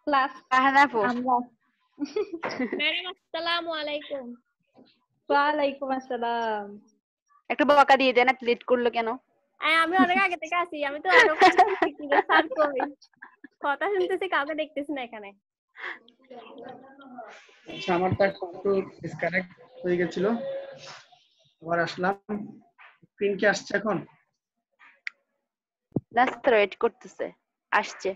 ক্লাস ফারহান আপু আমরা। ম্যাডাম আসসালামু আলাইকুম। ওয়ালাইকুম আসসালাম। একটা বকা দিয়ে দেন, এত লেট করলো কেন? আমি অনেক আগে থেকে আছি, আমি তো আরো স্যার কই, কথা শুনতেছি, কাউকে দেখতেছি না এখানে। আচ্ছা আমার তো একটু ডিসকানেক্ট হয়ে গেছিল, আবার আসলাম। স্ক্রিন কি আসছে এখন? না স্যার ওয়েট করতেছে, আসছে।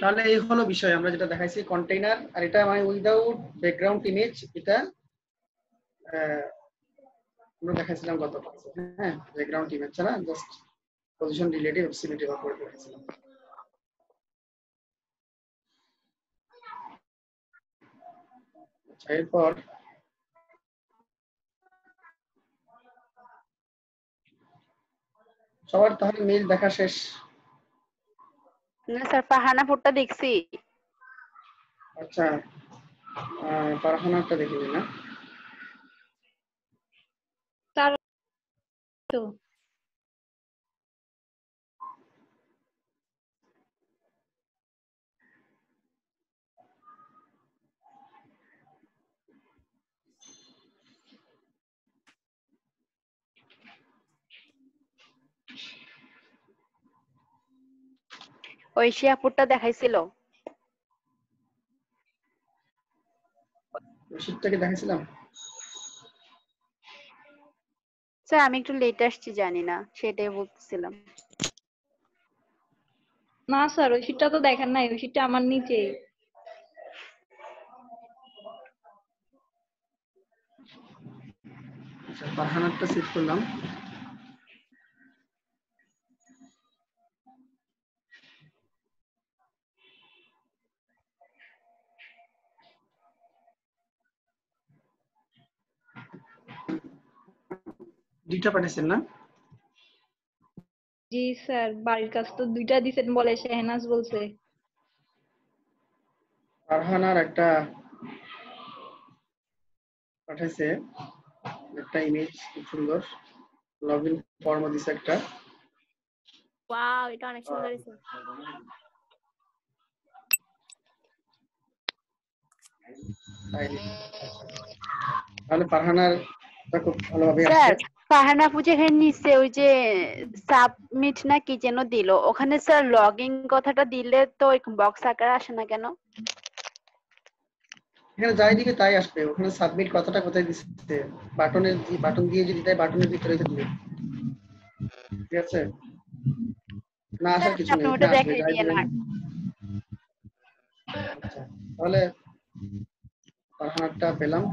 তাহলে এই হলো বিষয়, আমরা যেটা দেখাইছি কন্টেইনার, আর এটা মানে উইদাউট ব্যাকগ্রাউন্ড ইমেজ, এটা আমরা দেখাইছিলাম গত ক্লাসে। হ্যাঁ ব্যাকগ্রাউন্ড ইমেজ ছাড়া জাস্ট পজিশন রিলেটিভ অ্যাবসলিউট করে দেখাইছিলাম। আচ্ছা এরপর সবার তাহলে মেইল দেখা শেষ? না স্যার ফারহান আপুরটা দেখছি। আচ্ছা ফারহানারটা দেখিনি না। তার তো ঐশী আপুরটা দেখাইছিল। শীটটাকে দেখাইছিলাম। স্যার আমি একটু লেট আসছি, জানি না, সেটাই বলতেছিলাম। না স্যার, ওই শীটটা তো দেখেন নাই, ওই শীটটা আমার নিচে। আচ্ছা ফারহানারটা সেভ করলাম। দুইটা পাঠাইছেন না? জি স্যার, বাড়ির কাজ তো 2টা দিছেন বলে শেহনাজ বলছে। ফারহানার একটা পাঠাইছে, একটা ইমেজ খুব সুন্দর, লগইন ফর্ম দিছে একটা। ওয়াও, এটা অনেক সুন্দর হয়েছে। তাহলে ফারহানার খুব ভালোভাবে স্যার আসছে। ফারহানা আপু যেখানে নিচে ওই যে সাবমিট না কি যেন দিল, ওখানে স্যার লগইন কথাটা দিলে তো বক্স আকারে আসে না কেন? এখানে যাই দিবে তাই আসবে। ওখানে সাবমিট কথাটা কোথায় দিচ্ছে? বাটনের বাটন দিয়ে যদি তাই বাটনের ভিতরে দিবে, ঠিক আছে? না আসার কিছু আপনি নেই, ওটা এখানে আসবে দেখাই যাই দিয়ে না। দিবেন। আচ্ছা, তাহলে ফারহানারটা পেলাম।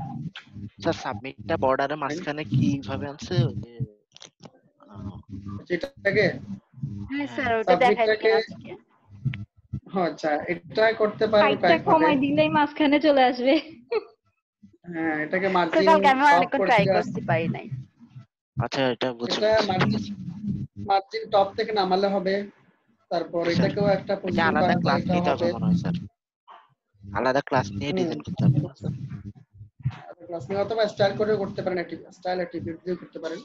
স্যার সাবমিটটা বর্ডারের মাঝখানে কিভাবে আনছে? এটাকে হ্যাঁ স্যার ওটা দেখাই সাবমিটটাকে, দিয়েন আজকে। আচ্ছা এটা করতে পারবেন সাইডটা কয়েক ভাবে। কমাই দিলেই মাঝখানে চলে আসবে। হ্যাঁ, এটাকে স্যার মার্জিন কালকে আমি টপ অনেকক্ষণ করে ট্রাই দিলে করছি, পারি নাই। আচ্ছা, এটা বুঝছি এটা বুঝছি, ঠিক মার্জিন আছে। মার্জিন টপ থেকে নামালে হবে। তারপর স্যার এটাকেও একটা এটা পজিশন আলাদা করা যায়, ক্লাস এটাও নিতে হবে হবে। মনে হয় স্যার, আলাদা ক্লাস নিয়ে ডিজাইন করতে হবে না? ক্লাস নিয়ে অথবা স্টাইল করেও করতে পারেন, স্টাইল অ্যাট্রিবিউট দিয়ে করতে পারেন।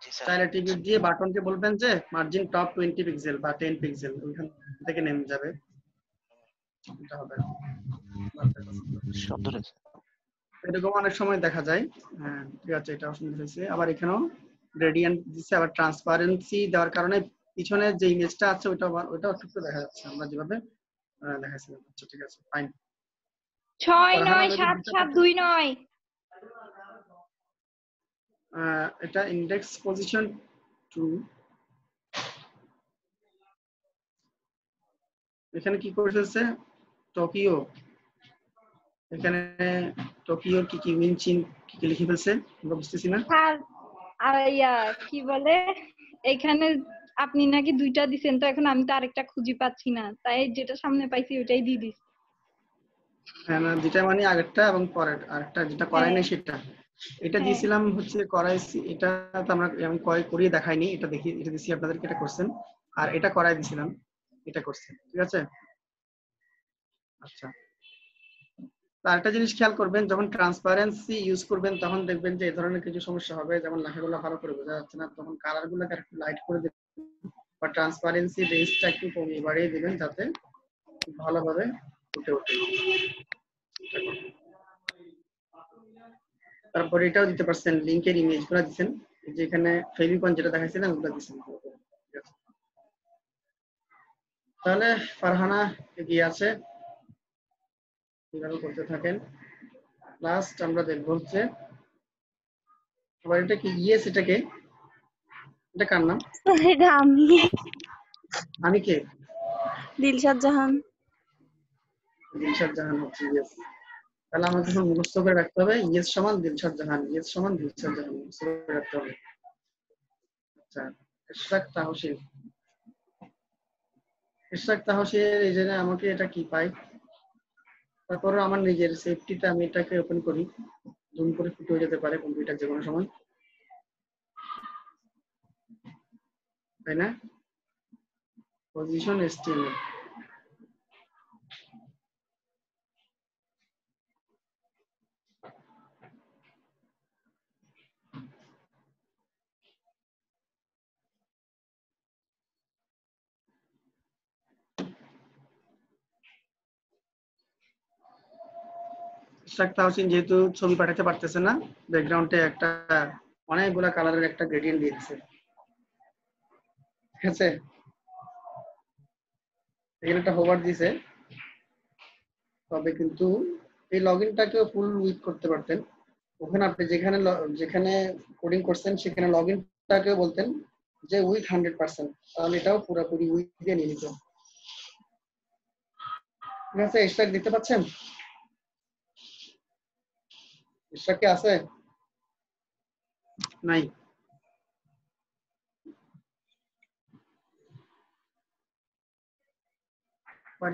জি স্যার। স্টাইল অ্যাট্রিবিউট দিয়ে বাটনকে বলবেন যে মার্জিন টপ 20 পিক্সেল বা 10 পিক্সেল, ওইখান থেকে নেমে যাবে। এটা হবে। সুন্দর আছে। এরকম অনেক সময় দেখা যায়। হ্যাঁ ঠিক আছে, এটা সুন্দর হয়েছে। আবার এখানেও গ্রেডিয়েন্ট দিচ্ছে, আবার ট্রান্সপারেন্সি দেওয়ার কারণে পিছনে যে ইমেজটা আছে ওটাও একটু দেখা যাচ্ছে, আমরা যেভাবে দেখাইছিলাম। আচ্ছা ঠিক আছে, ফাইন। 69772 এটা ইন্ডেক্স পজিশন 2। এখানে কি করে ফেলছে? টোকিও, এখানে টোকিওর কি কি মিনচিন কি কি লিখে ফেলছে আমরা বুঝতেছি না। স্যার ইয়া কি বলে, এখানে আপনি নাকি 2টা দিছেন, তো এখন আমি তো আরেকটা খুঁজে পাচ্ছি না, তাই যেটা সামনে পাইছি ওটাই দিয়ে দিছি। হ্যাঁ না, যেটা মানে আগেরটা এবং পরের আরেকটা যেটা করাই নাই সেটা। এটা দিয়েছিলাম হচ্ছে করাইছি, এটা তো আমি করিয়ে দেখাইনি, এটা দেখি এটা দিছি আপনাদেরকে, এটা করছেন। আর এটা করাই দিছিলাম, এটা করছেন, ঠিক আছে। আচ্ছা, আরেকটা জিনিস খেয়াল করবেন, যখন ট্রান্সপারেন্সি ইউজ করবেন তখন দেখবেন যে এই ধরনের কিছু সমস্যা হবে, যেমন লেখাগুলো ভালো করে বোঝা যাচ্ছে না, তখন কালার গুলোকে একটু লাইট করে দেবেন বা ট্রান্সপারেন্সি রেঞ্জটা একটু কমিয়ে বাড়িয়ে দিবেন যাতে ভালোভাবে ফুটে ওঠে। তারপর এটাও দিতে পারছেন, লিংকের ইমেজগুলো দিচ্ছেন, যেখানে ফেভিকন যেটা দেখাইছিলাম ওগুলো দিচ্ছেন। তাহলে ফারহানা এগিয়ে আছে, কিভাবে করতে থাকেন। লাস্ট আমরা দেখবো হচ্ছে, আবার এটা কি ইয়েস, এটাকে এটা কার নাম? এটা আমি কে? দিলশাদ জাহান। দিলশাদ জাহান হচ্ছে ইয়েস। তাহলে আমাকে এখন মুখস্থ করে রাখতে হবে, ইয়েস সমান দিলশাদ জাহান, ইয়েস সমান দিলশাদ জাহান, মুখস্থ করে রাখতে হবে। আচ্ছা, ইশরাক তাহসিন, ইশরাক তাহসিন এই যে আমাকে এটা কি পাই, তারপরে আমার নিজের সেফটিতে আমি এটাকে ওপেন করি, জুম করে ফুটে হয়ে যেতে পারে কম্পিউটার যে কোনো সময়, তাই না? পজিশন এসটিএমএল, ইশরাক তাহসিন যেহেতু ছবি পাঠাতে পারতেছে না, ব্যাকগ্রাউন্ডে একটা অনেকগুলা কালারের একটা গ্রেডিয়েন্ট দিয়ে দিচ্ছে, ঠিক আছে। এখানে একটা হোভার দিছে, তবে কিন্তু এই লগইনটাকেও ফুল উইথ করতে পারতেন। ওখানে আপনি যেখানে কোডিং করছেন সেখানে লগইনটাকেও বলতেন যে উইথ 100%, তাহলে এটাও পুরোপুরি উইথ দিয়ে নিয়ে নিত, ঠিক আছে। ইশরাক দেখতে পাচ্ছেন? ইশরাক কি আছে? নাই।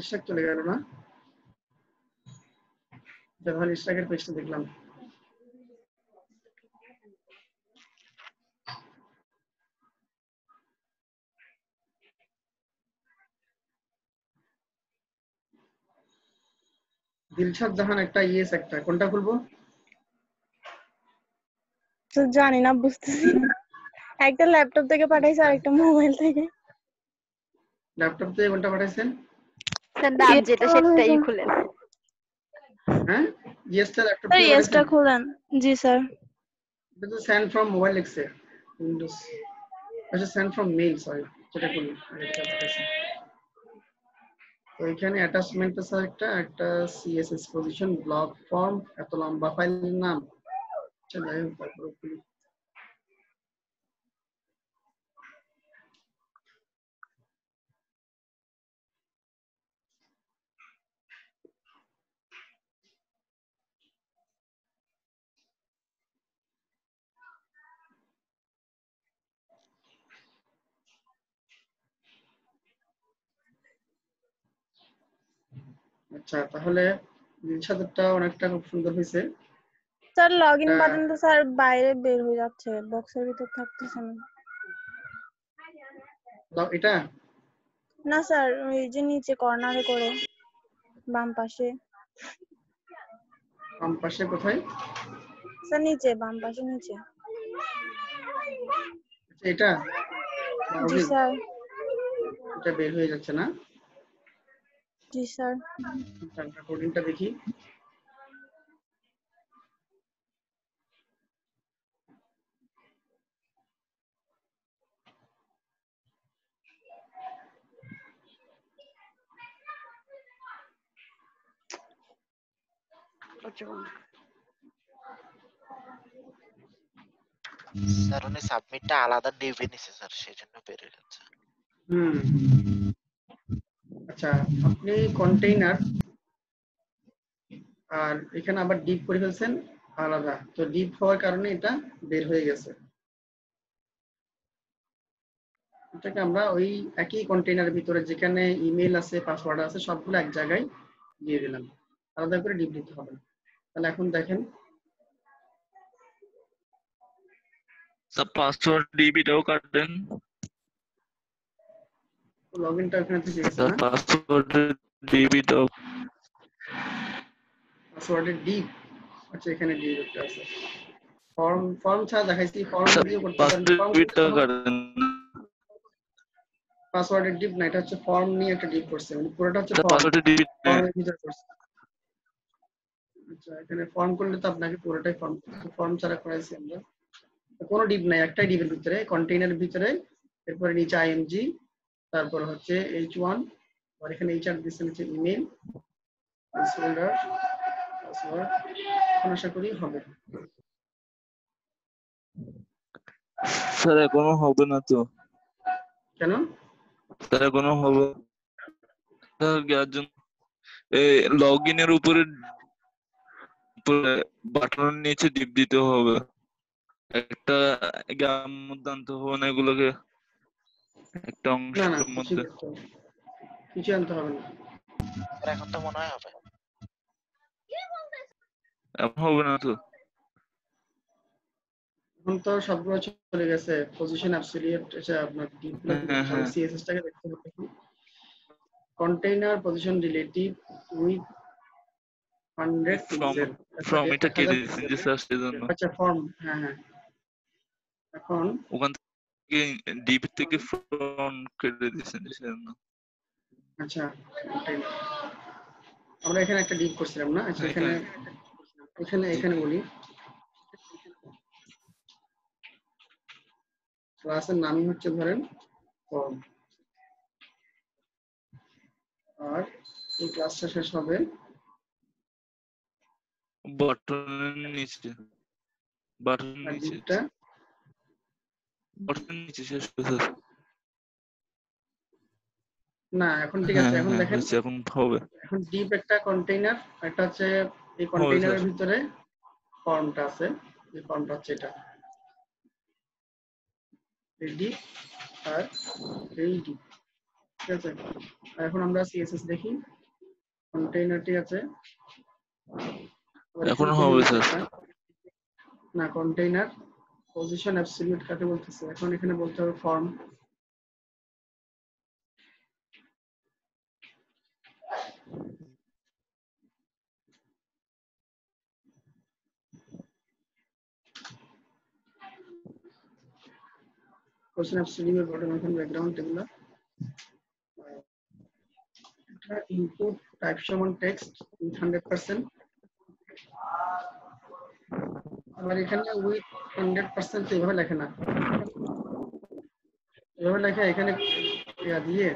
ইশরাক চলে গেল না, যখন ইশরাকের পেজটা দেখলাম। দিলশাদ জাহান একটা, ইয়েস একটা, কোনটা খুলবো? তো জানি না, বুঝতেছি না। একটা ল্যাপটপ থেকে পাঠাইছে আর একটা মোবাইল থেকে। ল্যাপটপ থেকে কোনটা পাঠাইছেন? স্যার নাম যেটা সেটাই খুলেন। হ্যাঁ, ইয়েসটা ল্যাপটপ স্যার থেকে ইয়েসটা পাঠাইছেন? খুলেন। জি স্যার। এটা তো সেন্ড ফ্রম মোবাইল লিখছে উইন্ডোজ। আচ্ছা, সেন্ড ফ্রম মেইল, সরি, যেটা করলাম এটা পাঠাইছি। তো এখানে অ্যাটাচমেন্ট আছে একটা সিএসএস পজিশন ব্লক ফর্ম, এত লম্বা ফাইলের নাম। আচ্ছা যাই হোক, তারপরে খুলি। আচ্ছা, তাহলে দিলশাদেরটা অনেকটা খুব সুন্দর হয়েছে। স্যার লগইন বাটন তো স্যার বাইরে বের হয়ে যাচ্ছে, বক্সের ভিতর থাকতেছে না। এটা না স্যার, ওই যে নিচে কর্নারে করে বাম পাশে। বাম পাশে কোথায়? স্যার নিচে, বাম পাশে নিচে। আচ্ছা, এটা জি স্যার। এটা বের হয়ে যাচ্ছে না? জি স্যার। কোডিংটা দেখি। স্যার উনি সাবমিটটা আলাদা ডিভি নিছে স্যার, সেজন্য বের হয়ে যাচ্ছে। আচ্ছা, আপনি কন্টেইনার আর এখানে আবার ডিপ করে ফেলছেন আলাদা, তো ডিপ হওয়ার কারণে এটা বের হয়ে গেছে। এটাকে আমরা ওই একই কন্টেইনারের ভিতরে যেখানে ইমেল আছে, পাসওয়ার্ড আছে, সবগুলো এক জায়গায় দিয়ে দিলাম, আলাদা করে ডিপ দিতে হবে। তাহলে এখন দেখেন, পাসওয়ার্ড ডিবিটাও কাটেন। লগইনটা ওখানে থেকে গেছে না? পাসওয়ার্ড ডিবিটাও, পাসওয়ার্ডের ডিপ। আচ্ছা, এখানে ডিপ একটা আছে। ফর্ম ছাড়া দেখাইছি, ফর্ম দিয়েও করতে পারেন। পাসওয়ার্ডের ডিপ না, এটা হচ্ছে ফর্ম নিয়ে একটা ডিপ করছে, মানে পুরোটা হচ্ছে ফর্ম। ফর্মের ভিতর করছে। আচ্ছা, এখানে ফর্ম করলে তো আপনাকে পুরোটাই ফর্ম ছাড়া করাইছি আমরা। কোনো ডিপ নাই, একটাই ডিপের ভিতরে, কন্টেইনারের ভিতরে, এরপরে নিচে আইএমজি, তারপর হচ্ছে H1, আর এখানে HR দিচ্ছেন হচ্ছে ইমেল, ফোল্ডার, পাসওয়ার্ড। আশা করি হবে। স্যার এখনো হবে না তো? কেন? স্যার এখনো হবে লগইনের উপরে বাটনের নিচে ডিপ দিতে হবে, একটা মধ্যে আনতে হবে না এগুলোকে, একটা অংশের মধ্যে। কিছু আনতে হবে না, এখন তো মনে হয় হবে। এখন হবে না তো? এখন তো সবগুলো চলে গেছে। পজিশন অ্যাবসলিউট, এটা আপনার ডিপগুলো সিএসএস টাকে দেখতে হবে। Container position relative with 100 pixel. Form এটা কেটে দিয়েছেন যে স্যার সেজন্য। আচ্ছা, ফর্ম, হ্যাঁ। এখন ওখান থেকে ডিপি থেকে ফর্ম কেটে দিয়েছেন সেজন্য। আচ্ছা, আমরা এখানে একটা ডিপ করছিলাম না? আচ্ছা, এখানে বলি, ক্লাসের নামই হচ্ছে ধরেন ফর্ম, আর এই ক্লাসটা শেষ হবে বাটনের নিচে, বাটনের নিচে শেষ হয়েছে না? এখন ঠিক আছে, এখন দেখেন, এখন হবে। এখন ডিপ একটা কন্টেইনার, একটা হচ্ছে এই কন্টেইনারের ভিতরে ফর্মটা আছে, এই ফর্মটা হচ্ছে এটা, এই ডিপ আর এই ডিপ, ঠিক আছে? এখন আমরা সিএসএস দেখি, কন্টেইনারটি আছে, এখন হবে স্যার না? কন্টেইনার পজিশন অ্যাবসলিউট কাকে বলতেছে? এখন এখানে বলতে হবে ফর্ম। কোশ্চেন অফ স্টুডিং এর বটম এখন ব্যাকগ্রাউন্ড এগুলো এটা ইনপুট টাইপ সমান টেক্সট 100%, আবার এখানে উইথ 100% এইভাবে লেখে না, এভাবে লেখে এখানে ইয়া দিয়ে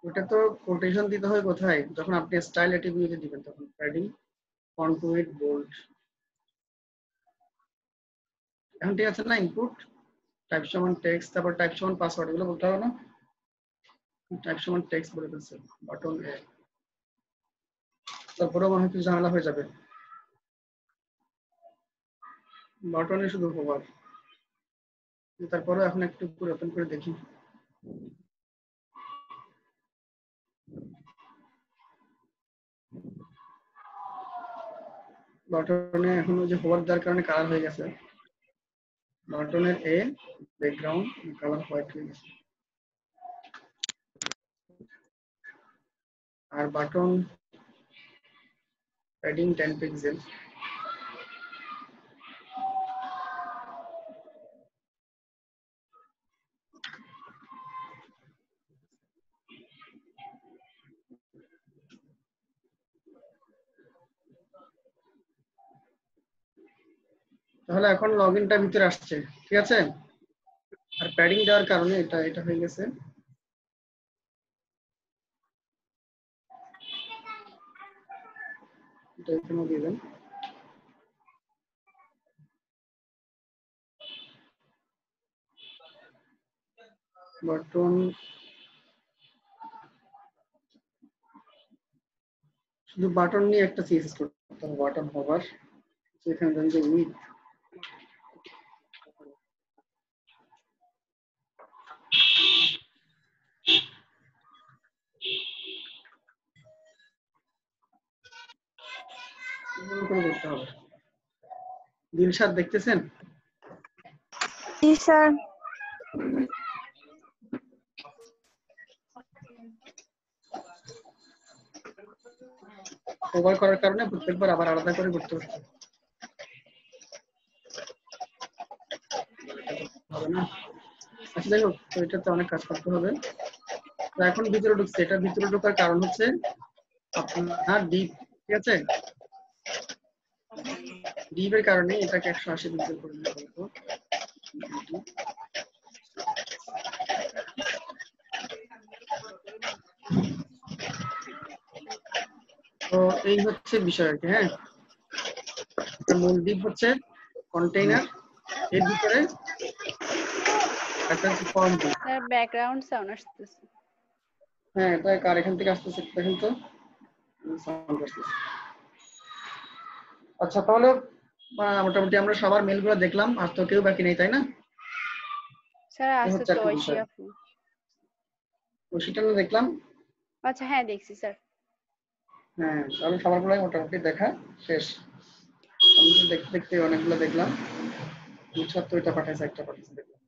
ওটা তো কোটেশন দিতে হয় কোথায়, যখন আপনি স্টাইল অ্যাট্রিবিউটে দিবেন তখন প্যাডিং ফন্ট উইথ বোল্ড। এখন ঠিক আছে না, ইনপুট টাইপ সমান টেক্সট, তারপর টাইপ সমান পাসওয়ার্ড, এগুলো বলতে হবে না, টাইপ সমান টেক্সট বলে ফেলছে বাটন এ, তারপরে মনে হয় কিছু ঝামেলা হয়ে যাবে। বাটনে শুধু হোভার, তারপরে এখন একটু পুরো ওপেন করে দেখি। বাটনে এখন ওই যে হোভার দেওয়ার কারণে কালার হয়ে গেছে, বাটনের এ ব্যাকগ্রাউন্ড কালার হোয়াইট হয়ে গেছে, আর বাটন প্যাডিং 10 পিক্সেল। তাহলে এখন লগইনটা ভিতরে আসছে, ঠিক আছে, আর প্যাডিং দেওয়ার কারণে এটা এটা হয়ে গেছে। এটা এখানে দিবেন, বাটন শুধু বাটন নিয়ে একটা সিএসএস করতে হবে, বাটন হোভার, এখানে দেন যে উইথ, করতে হবে। দিলশাদ দেখতেছেন? জি স্যার। ওভার করার কারণে প্রত্যেকবার আবার আলাদা করে করতে হচ্ছে, হবে না। আচ্ছা যাই হোক, তো এটাতে অনেক কাজ করতে হবে। তো এখন ভিতরে ঢুকছে, এটা ভিতরে ঢোকার কারণ হচ্ছে আপনার ডিপ, ঠিক আছে, ডিপের কারণে এটাকে 180 পিক্সেল করে দিতে হবে। তো এই হচ্ছে বিষয় আর কি। হ্যাঁ, মূল ডিপ হচ্ছে কন্টেইনার, এর ভিতরে একটা ফর্ম দিই। স্যার ব্যাকগ্রাউন্ড সাউন্ড আসতেছে। হ্যাঁ, এটা কার এখান থেকে আসতেছে দেখেন তো, সাউন্ড আসতেছে। আচ্ছা তাহলে মোটামুটি আমরা সবার মেলগুলো দেখলাম, আর তো কেউ বাকি নেই তাই না? স্যার আছে তো ঐশী আপু। ঐশীটা না দেখলাম? আচ্ছা হ্যাঁ দেখছি স্যার। হ্যাঁ, তাহলে সবারগুলোই মোটামুটি দেখা শেষ। আমি তো দেখতে দেখতে অনেকগুলো দেখলাম, ৭০টা পাঠাইছে, একটা পাঠাইছে দেখলাম।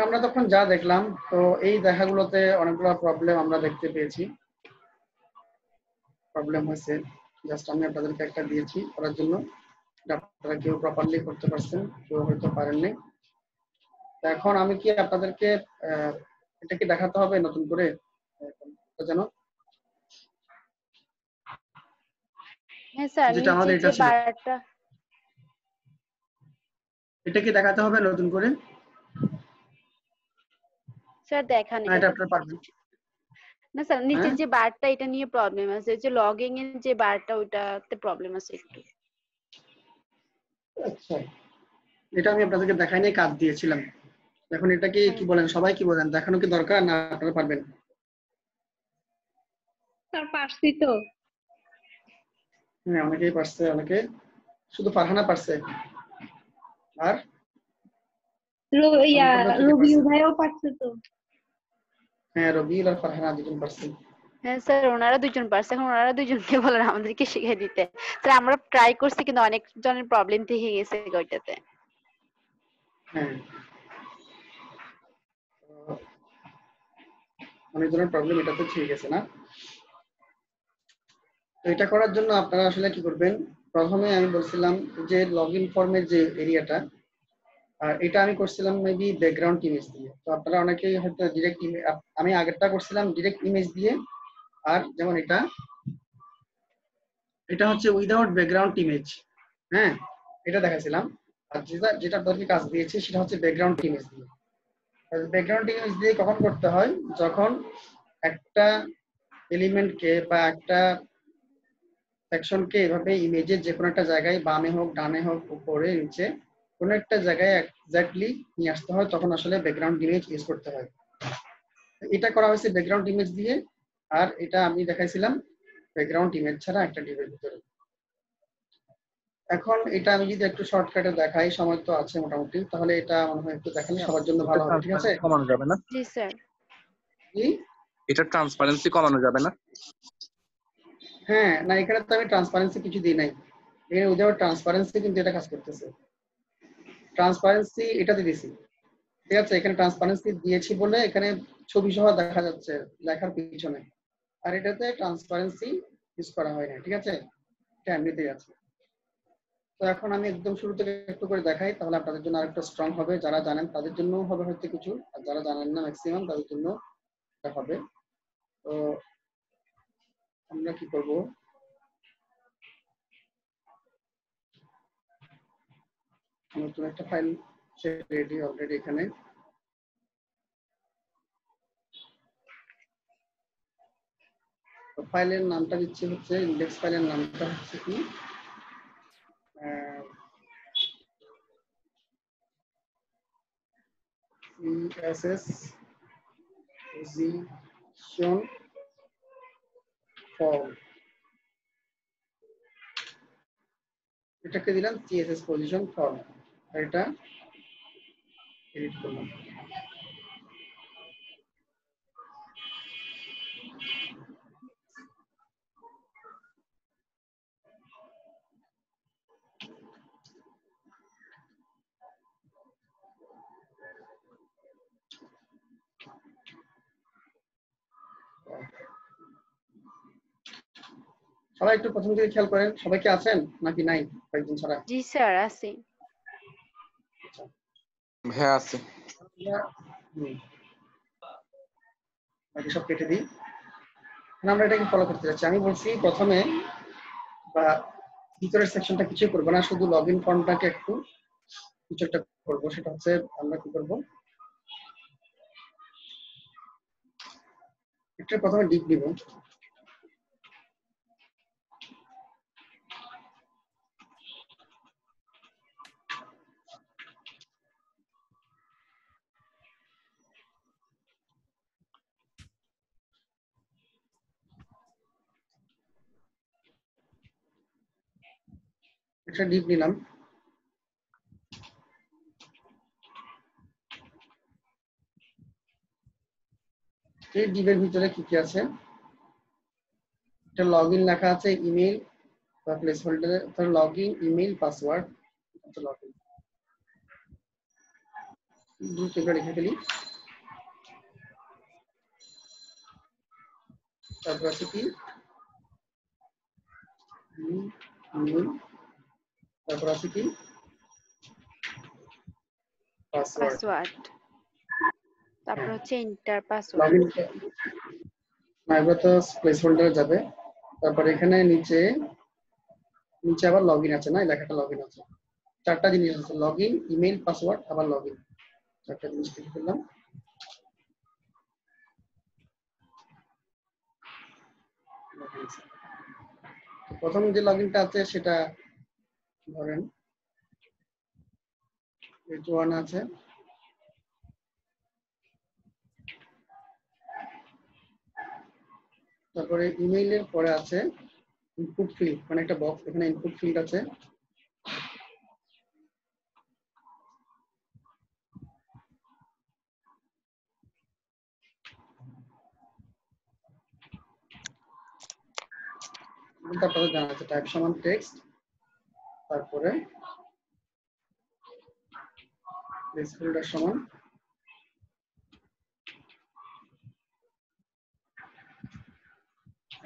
আমরা তখন যা দেখলাম, তো এই দেখাগুলোতে অনেকগুলো প্রবলেম আমরা দেখতে পেয়েছি, প্রবলেম হয়েছে, জাস্ট আমি আপনাদেরকে একটা দিয়েছি করার জন্য, আপনারা কেউ প্রপারলি করতে পারছেন, কেউ হয়তো পারেননি। এখন আমি কি আপনাদেরকে এটা কি দেখাতে হবে নতুন করে যেন? হ্যাঁ স্যার, যেটা আমাদের এটা ছিল, এটা কি দেখাতে হবে নতুন করে? স্যার দেখান, এটা আপনারা পারবেন না স্যার, নিচের যে বারটা এটা নিয়ে প্রবলেম আছে, যে লগইন এর যে বারটা ওটাতে প্রবলেম আছে একটু। আচ্ছা, এটা আমি আপনাদেরকে দেখাই নাই, কাজ দিয়েছিলাম। এখন এটা কি বলেন, সবাই কি বলেন, দেখানো কি দরকার না আপনারা পারবেন? স্যার পারছি তো। হ্যাঁ, অনেকেই পারছে, অনেকে, শুধু ফারহানা পারছে, আর রবি ভাইও পারছে তো। হ্যাঁ, রবিউল আর ফারহানা দুজন পারছে। হ্যাঁ স্যার, ওনারা দুজন পারছে, এখন ওনারা দুজনকে বলেন আমাদেরকে শিখিয়ে দিতে। স্যার আমরা ট্রাই করছি কিন্তু অনেক জনের প্রবলেম থেকে গেছে ওইটাতে। হ্যাঁ, অনেক ধরনের প্রবলেম এটাতে ঠিক আছে না। তো এটা করার জন্য আপনারা আসলে কি করবেন, প্রথমে আমি বলছিলাম যে লগইন ফর্মের যে এরিয়াটা, আর এটা আমি করছিলাম মেবি ব্যাকগ্রাউন্ড ইমেজ দিয়ে। তো আপনারা অনেকেই হয়তো ডিরেক্ট আমি আগেরটা করছিলাম ডিরেক্ট ইমেজ দিয়ে, আর যেমন এটা হচ্ছে উইদাউট ব্যাকগ্রাউন্ড ইমেজ। হ্যাঁ, এটা দেখাইছিলাম। আর যেটা আপনাদেরকে কাজ দিয়েছি সেটা হচ্ছে ব্যাকগ্রাউন্ড ইমেজ দিয়ে। ব্যাকগ্রাউন্ড ইমেজ দিয়ে কখন করতে হয়? যখন একটা এলিমেন্টকে বা একটা সেকশনকে এভাবে ইমেজের যে কোনো একটা জায়গায় বামে হোক ডানে হোক উপরে নিচে কোনো একটা জায়গায় এক্স্যাক্টলি নিয়ে আসতে হয়, তখন আসলে ব্যাকগ্রাউন্ড ইমেজ ইউজ করতে হয়। এটা করা হয়েছে ব্যাকগ্রাউন্ড ইমেজ দিয়ে, আর এটা আমি দেখাইছিলাম ব্যাকগ্রাউন্ড ইমেজ ছাড়া একটা ডিভের ভিতরে। এখন এটা আমি যদি একটু শর্টকাটে দেখাই, সময় তো আছে মোটামুটি, তাহলে এটা মনে হয় একটু দেখালে সবার জন্য ভালো হবে। ঠিক আছে? কমানো যাবে না? জি স্যার। কি এটা ট্রান্সপারেন্সি কমানো যাবে না? হ্যাঁ, না এখানে তো আমি ট্রান্সপারেন্সি কিছু দিই নাই। এখানে উইদাউট ট্রান্সপারেন্সি কিন্তু এটা কাজ করতেছে। ট্রান্সপারেন্সি এটাতে দিছি, ঠিক আছে? এখানে ট্রান্সপারেন্সি দিয়েছি বলে এখানে ছবি সহ দেখা যাচ্ছে লেখার পিছনে, আর এটাতে ট্রান্সপারেন্সি ইউজ করা হয় না। ঠিক আছে? এটা এমনিতেই আছে। তো এখন আমি একদম শুরু থেকে একটু করে দেখাই, তাহলে আপনাদের জন্য আরেকটা স্ট্রং হবে। যারা জানেন তাদের জন্য হবে হয়তো কিছু, আর যারা জানেন না ম্যাক্সিমাম তাদের জন্য এটা হবে। তো আমরা কি করব, নতুন একটা ফাইল রেডি অলরেডি এখানে। ফাইলের নামটা দিচ্ছি হচ্ছে ইন্ডেক্স, ফাইলের নামটা হচ্ছে কি CSS position form, এটাকে দিলাম CSS position form, আর এটা এডিট করলাম। সবাই একটু প্রথম দিকে খেয়াল করেন, সবাই কি আছেন নাকি নাই কয়েকদিন ছাড়া? জি স্যার আছি। হ্যাঁ আছে। বাকি সব কেটে দিই। আমরা এটাকে ফলো করতে যাচ্ছি। আমি বলছি প্রথমে বা ভিতরের সেকশনটা কিছু করবো না, শুধু লগইন ফর্মটাকে একটু কিছু একটা করবো। সেটা হচ্ছে আমরা কি করবো, একটা প্রথমে ডিপ দিব। একটা ডিপ নিলাম। এই ডিপের ভিতরে কি কি আছে, এটা লগইন লেখা আছে, ইমেল বা প্লেস হোল্ডারে লগইন, ইমেল, পাসওয়ার্ড। আচ্ছা লগইন গ্রুপ এটা লিখে ফেলি। তারপর আছে কি ইমেল, তারপর আছে কি পাসওয়ার্ড, তারপর হচ্ছে এন্টার পাসওয়ার্ড। লগইন না, এবার তো প্লেস হোল্ডারে যাবে। তারপর এখানে নিচে আবার লগইন আছে, না এই লেখাটা লগইন আছে। চারটা জিনিস আছে, লগইন, ইমেল, পাসওয়ার্ড, আবার লগইন। চারটা জিনিস লিখে ফেললাম। প্রথম যে লগইনটা আছে সেটা ধরেন H1 আছে, তারপরে ইমেইলের পরে আছে ইনপুট ফিল্ড, মানে একটা বক্স, এখানে ইনপুট ফিল্ড আছে। তারপরে জানা আছে টাইপ সমান টেক্সট, তারপরে প্লেস হোল্ডার সমান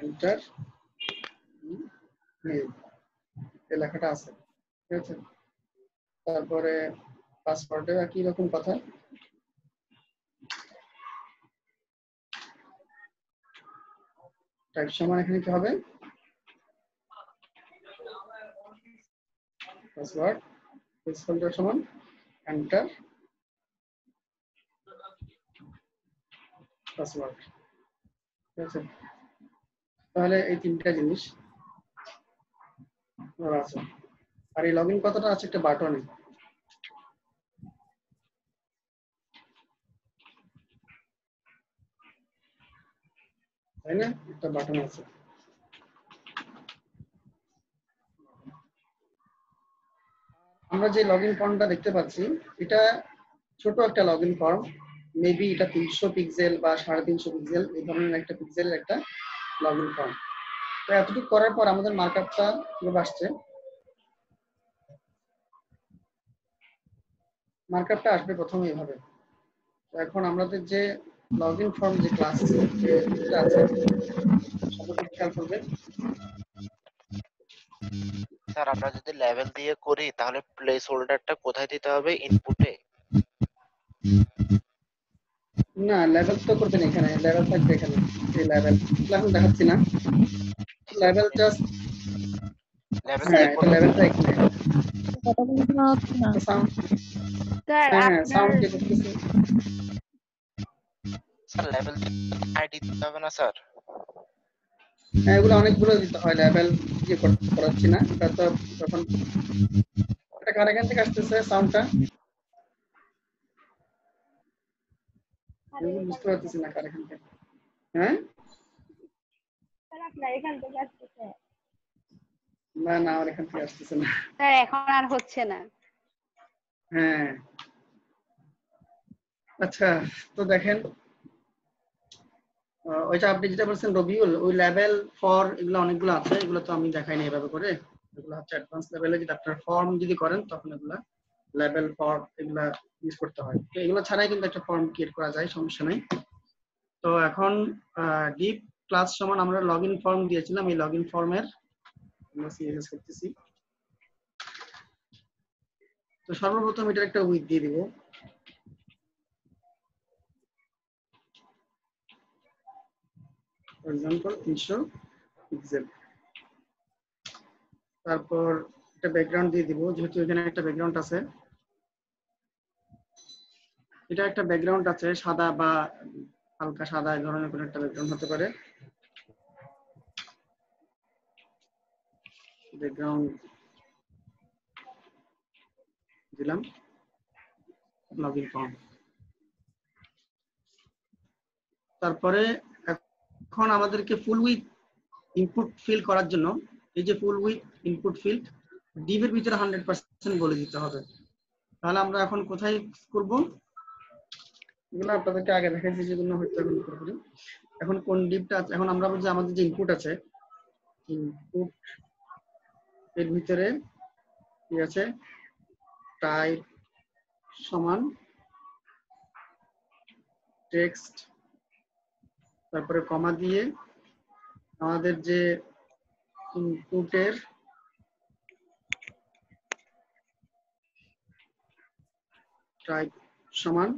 এন্টার মেল, এই লেখাটা আছে, ঠিক আছে। তারপরে পাসওয়ার্ডে একই রকম কথা, টাইপ সমান এখানে কি হবে, পাসওয়ার্ড প্লেসহোল্ডার সমান এন্টার পাসওয়ার্ড, ঠিক আছে। তাহলে এই তিনটা জিনিস আছে। আর এই লগইন কথাটা আছে একটা বাটনে, তাই না, একটা বাটন আছে। আমরা যে লগইন ফর্মটা দেখতে পাচ্ছি এটা ছোট একটা লগইন ফর্ম, মেবি এটা 300 পিক্সেল বা 350 পিক্সেল এই ধরনের একটা পিক্সেলের একটা লগইন ফর্ম। তো এতটুকু করার পর আমাদের মার্কআপটা কিভাবে আসছে, মার্কআপটা আসবে প্রথমে এইভাবে। তো এখন আমাদের যে লগইন ফর্ম যে ক্লাস যেটা আছে সবাই খেয়াল করবেন। স্যার আমরা যদি লেভেল দিয়ে করি তাহলে প্লেস হোল্ডারটা কোথায় দিতে হবে, ইনপুটে? না, লেভেল তো করবেন এখানে, লেভেল থাকবে এখানে, এই লেভেল এখন দেখাচ্ছি না, লেভেল জাস্ট, হ্যাঁ এটা লেভেলটা এখানে। স্যার হ্যাঁ আপনার সাউন্ড কে করতেছে, স্যার লেভেল আইডি দিতে হবে না স্যার? হ্যাঁ এগুলো অনেকগুলো দিতে হয়, লেভেল দিয়ে করাচ্ছি না, এটা তো যখন এটা কার এখান থেকে আসতেছে সাউন্ডটা বুঝতে পারতেছি না কার এখান থেকে। হ্যাঁ আপনার এখান থেকে আসতেছে। না না আমার এখান থেকে আসতেছে না। স্যার এখন আর হচ্ছে না। হ্যাঁ আচ্ছা, তো দেখেন ওইটা আপনি যেটা বলছেন রবিউল, ওই লেভেল ফর এগুলো অনেকগুলো আছে, এগুলো তো আমি দেখাই না এভাবে করে, এগুলো হচ্ছে অ্যাডভান্স লেভেলে যদি আপনার ফর্ম যদি করেন তখন এগুলা লেভেল ফর এগুলা ইউজ করতে হয়। তো এগুলো ছাড়াই কিন্তু একটা ফর্ম ক্রিয়েট করা যায়, সমস্যা নেই। তো এখন ডিপ ক্লাস সমান আমরা লগইন ফর্ম দিয়েছিলাম, এই লগইন ফর্মের আমরা সিএসএস করতেছি। তো সর্বপ্রথম এটা একটা উইথ দিয়ে দিব, ফর এক্সাম্পল 300 পিক্সেল। তারপর একটা ব্যাকগ্রাউন্ড দিয়ে দিব, যেহেতু এখানে একটা ব্যাকগ্রাউন্ড আছে, এটা একটা ব্যাকগ্রাউন্ড আছে সাদা বা হালকা সাদা এই ধরনের কোনো একটা ব্যাকগ্রাউন্ড হতে পারে। ব্যাকগ্রাউন্ড দিলাম, লগইন ফর্ম। তারপরে এখন আমাদেরকে ফুল উইথ ইনপুট ফিল করার জন্য এই যে ফুল উইথ ইনপুট ফিল্ড ডিভের ভিতরে 100% বলে দিতে হবে। তাহলে আমরা এখন কোথায় করব, এগুলো আপনাদেরকে আগে দেখাইছি যেগুলো হয়তো এখন পুরোপুরি। এখন কোন ডিভটা আছে, এখন আমরা বলছি আমাদের যে ইনপুট আছে, ইনপুট এর ভিতরে কি আছে, টাইপ সমান টেক্সট, তারপরে কমা দিয়ে আমাদের যে ইনপুটের টাইপ সমান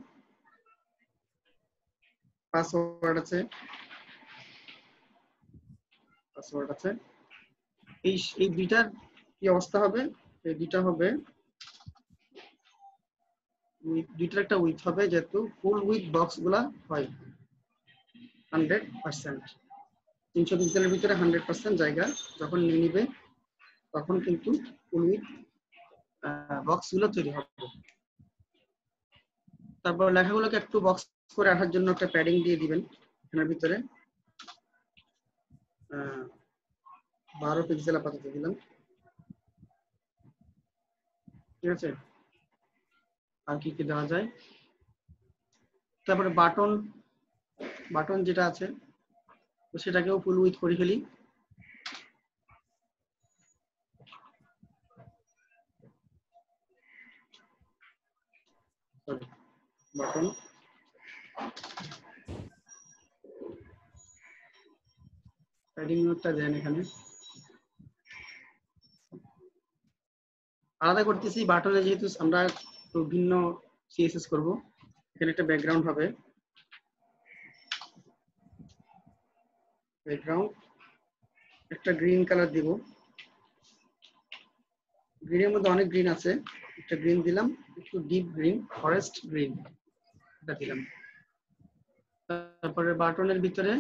পাসওয়ার্ড আছে, পাসওয়ার্ড আছে। এই দুইটার কি অবস্থা হবে, এই দুইটা হবে দুইটার একটা উইথ হবে, যেহেতু ফুল উইথ বক্স গুলা হয় 100%, 300 পিক্সেলের ভিতরে 100% জায়গা যখন নিয়ে নিবে তখন কিন্তু ফুল উইথ বক্স গুলো তৈরি হবে। তারপর লেখাগুলোকে একটু বক্স করে রাখার জন্য একটা প্যাডিং দিয়ে দিবেন এখানের ভিতরে, 12 পিক্সেল আপাতত দিলাম, ঠিক আছে। আর কি কি দেওয়া যায়, তারপরে বাটন যেটা আছে তো সেটাকেও ফুল উইথ করে ফেলি। বাটন প্যাডিং নোটটা দেন এখানে, আলাদা করতেছি বাটনে, যেহেতু আমরা ভিন্ন সিএসএস করব। এখানে একটা ব্যাকগ্রাউন্ড হবে, ব্যাকগ্রাউন্ড একটা গ্রিন কালার দিব। গ্রিনের মধ্যে অনেক গ্রিন আছে, একটা গ্রিন দিলাম, একটু ডিপ গ্রিন, ফরেস্ট গ্রিন এটা দিলাম। তারপরে বাটনের ভিতরে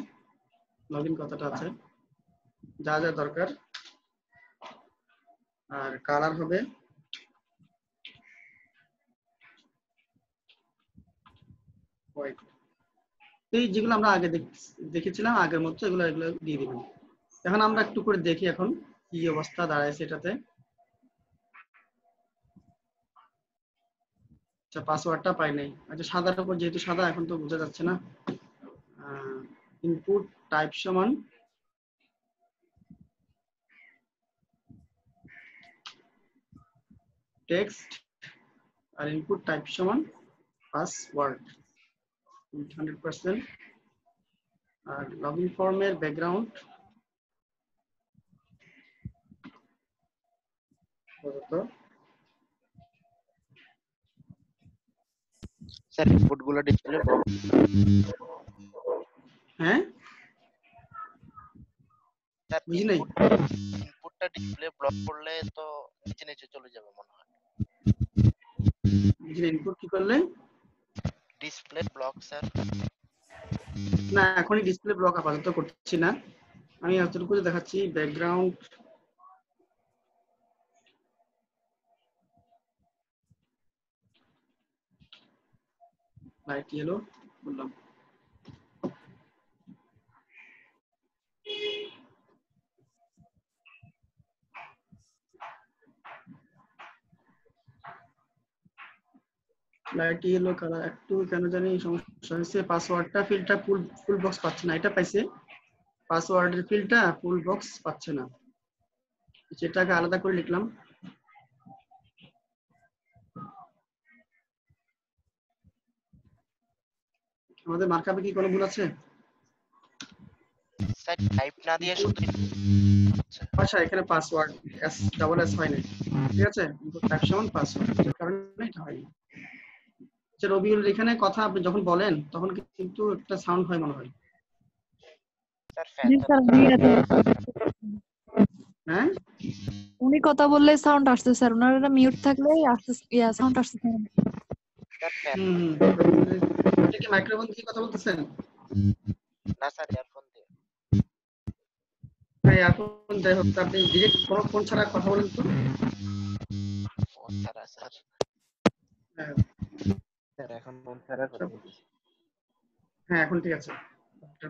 লগইন কথাটা আছে, যা যা দরকার। আর কালার হবে হোয়াইট। এই যেগুলো আমরা আগে দেখেছিলাম আগের মতো এগুলো দিয়ে দিবেন। এখন আমরা একটু করে দেখি এখন কি অবস্থা দাঁড়াইছে এটাতে। আচ্ছা, পাসওয়ার্ডটা পাই নাই। আচ্ছা, সাদার উপর যেহেতু সাদা এখন তো বোঝা যাচ্ছে না। ইনপুট টাইপ সমান টেক্সট আর ইনপুট টাইপ সমান পাসওয়ার্ড 100%। আর লগইন ফর্মের ব্যাকগ্রাউন্ড স্যার ইনপুট গুলো ডিসপ্লে ব্লক। হ্যাঁ স্যার বুঝি নাই। ইনপুটটা ডিসপ্লে ব্লক করলে তো নিচে নিচে চলে যাবে মনে হয়। বুঝি নাই, ইনপুট কি করলে ডিসপ্লে ব্লক স্যার? না, এখনই ডিসপ্লে ব্লক আপাতত করছি না, আমি এতটুকু দেখাচ্ছি। ব্যাকগ্রাউন্ড লাইট ইয়েলো বললাম। লাইট ইয়েলো কালার একটু কেন জানি সমস্যা হয়েছে। পাসওয়ার্ডটা ফিল্ডটা ফুল বক্স পাচ্ছে না, এটা পাইছে। পাসওয়ার্ডের ফিল্ডটা ফুল বক্স পাচ্ছে না, যেটাকে আলাদা করে লিখলাম। আমাদের মার্কআপে কি কোনো ভুল আছে? স্যার টাইপ না দিয়ে শুধু আচ্ছা, এখানে পাসওয়ার্ড এস ডাবল এস হয় না, ঠিক আছে? টাইপ সমান পাসওয়ার্ড, এর কারণে এটা হয়। আচ্ছা রবিউল, এখানে কথা আপনি যখন বলেন তখন কিন্তু একটা সাউন্ড হয় মনে হয়। হ্যাঁ উনি কথা বললে সাউন্ড আসছে স্যার, ওনার মিউট থাকলে আসছে, সাউন্ড আসছে। আপনি কি মাইক্রোফোন দিয়ে কথা বলতেছেন? না স্যার, ইয়ারফোন দিয়ে। হ্যাঁ, এখন যাই হোক, আপনি ডিরেক্ট কোনো ফোন ছাড়া কথা বলেন তো। ফোন ছাড়া স্যার? হ্যাঁ স্যার এখন ফোন ছাড়া কথা বলছি। হ্যাঁ এখন ঠিক আছে।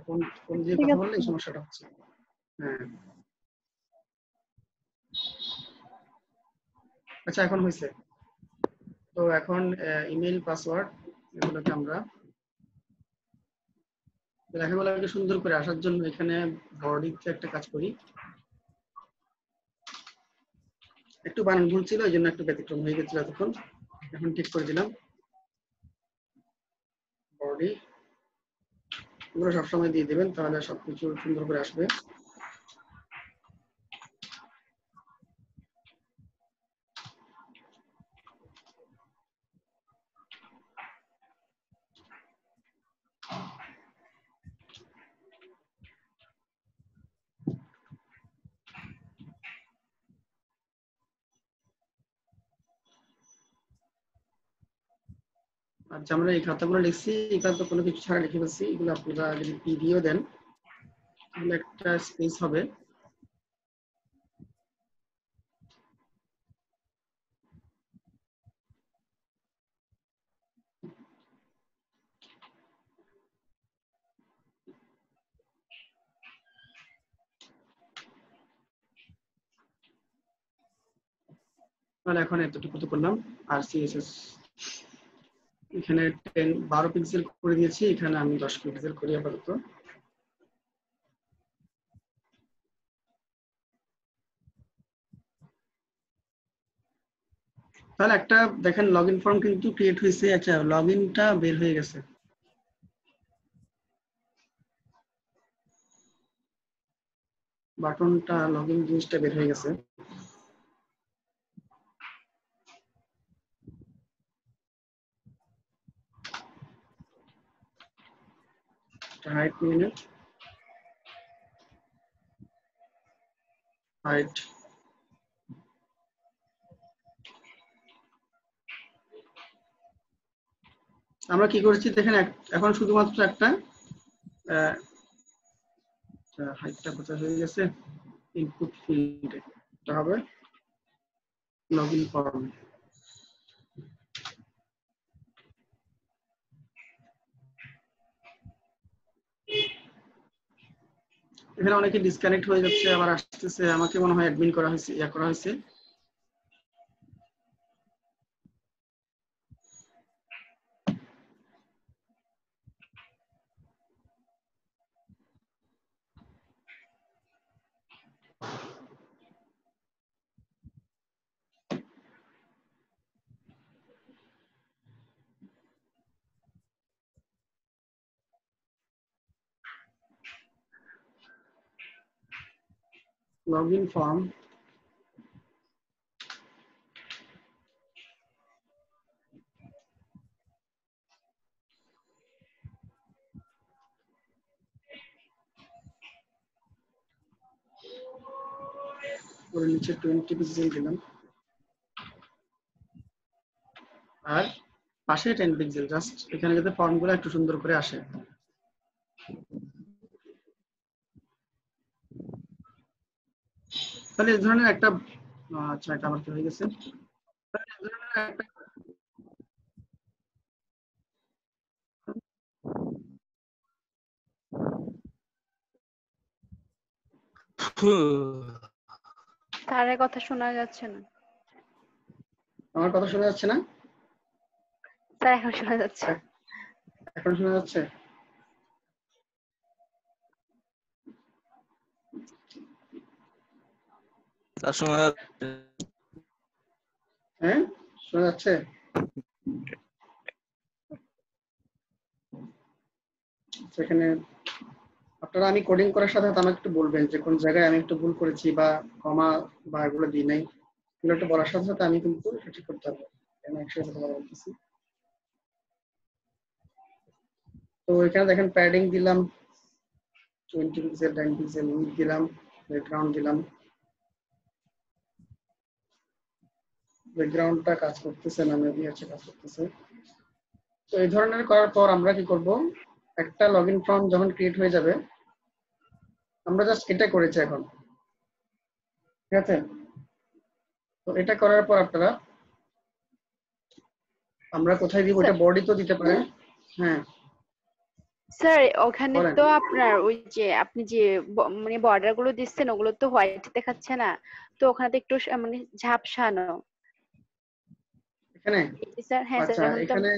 ফোন দিয়ে কথা বললে এই সমস্যাটা হচ্ছে। হ্যাঁ আচ্ছা, এখন হয়েছে তো। এখন ইমেল পাসওয়ার্ড এগুলোকে আমরা লেখাগুলোকে সুন্দর করে আসার জন্য এখানে বডিতে একটা কাজ করি। একটু বানান ভুল ছিল, এই জন্য একটু ব্যতিক্রম হয়ে গেছিল এতক্ষণ, এখন ঠিক করে দিলাম। বডি এগুলো সবসময় দিয়ে দেবেন, তাহলে সবকিছু সুন্দর করে আসবে। আচ্ছা, আমরা এই খাতাগুলো লিখছি, এখানে তো কোনো কিছু ছাড়া লিখে ফেলছি। এগুলো আপনারা যদি পিডিও দেন তাহলে একটা স্পেস হবে। তাহলে এখন এতটুকু তো করলাম। আর সিএসএস এখানে 12 পিক্সেল করে দিয়েছি, এখানে আমি 10 পিক্সেল করি আপাতত। তাহলে একটা দেখেন লগইন ফর্ম কিন্তু ক্রিয়েট হয়েছে। আচ্ছা, লগইনটা বের হয়ে গেছে। বাটনটা লগইন জিনিসটা বের হয়ে গেছে। হাইট মিনিট হাইট আমরা কি করেছি দেখেন এখন শুধুমাত্র একটা হাইটটা কোথায় হয়ে গেছে ইনপুট ফিল্ডে এটা হবে লগইন ফর্ম এখানে অনেকে ডিসকানেক্ট হয়ে যাচ্ছে আবার আসতেছে আমাকে মনে হয় অ্যাডমিন করা হয়েছে করা হয়েছে login form ওর নিচে 20 পিক্সেল দিলাম আর পাশে 10 পিক্সেল জাস্ট এখানে যাতে ফর্মগুলো একটু সুন্দর করে আসে তাহলে এই ধরনের একটা আচ্ছা এটা আমার কি হয়ে গেছে স্যারের কথা শোনা যাচ্ছে না আমার কথা শোনা যাচ্ছে না স্যার এখন শোনা যাচ্ছে এখন শোনা যাচ্ছে স্যার শোনা যাচ্ছে হ্যাঁ শোনা যাচ্ছে সেখানে আপনারা আমি কোডিং করার সাথে সাথে আমাকে একটু বলবেন যে কোন জায়গায় আমি একটু ভুল করেছি বা কমা বা এগুলো দিই নাই এগুলো একটু বলার সাথে সাথে আমি কিন্তু এটা ঠিক করতে পারবো আমি একসাথে কথা বলতেছি তো এখানে দেখেন প্যাডিং দিলাম 20 পিক্সেল 10 পিক্সেল উইডথ দিলাম ব্যাকগ্রাউন্ড দিলাম ব্যাকগ্রাউন্ডটা কাজ করতেছে না মেবি আছে কাজ করতেছে তো এই ধরনের করার পর আমরা কি করব একটা লগইন ফর্ম যখন ক্রিয়েট হয়ে যাবে আমরা জাস্ট এটা করেছি এখন ঠিক আছে তো এটা করার পর আপনারা আমরা কোথায় দিব এটা বডি তো দিতে পারেন হ্যাঁ স্যার ওখানে তো আপনার ওই যে আপনি যে মানে বর্ডার গুলো দিচ্ছেন ওগুলো তো হোয়াইট দেখাচ্ছে না তো ওখানে তো একটু মানে ঝাপসানো এখানে স্যার হ্যাঁ আচ্ছা স্যার এখানে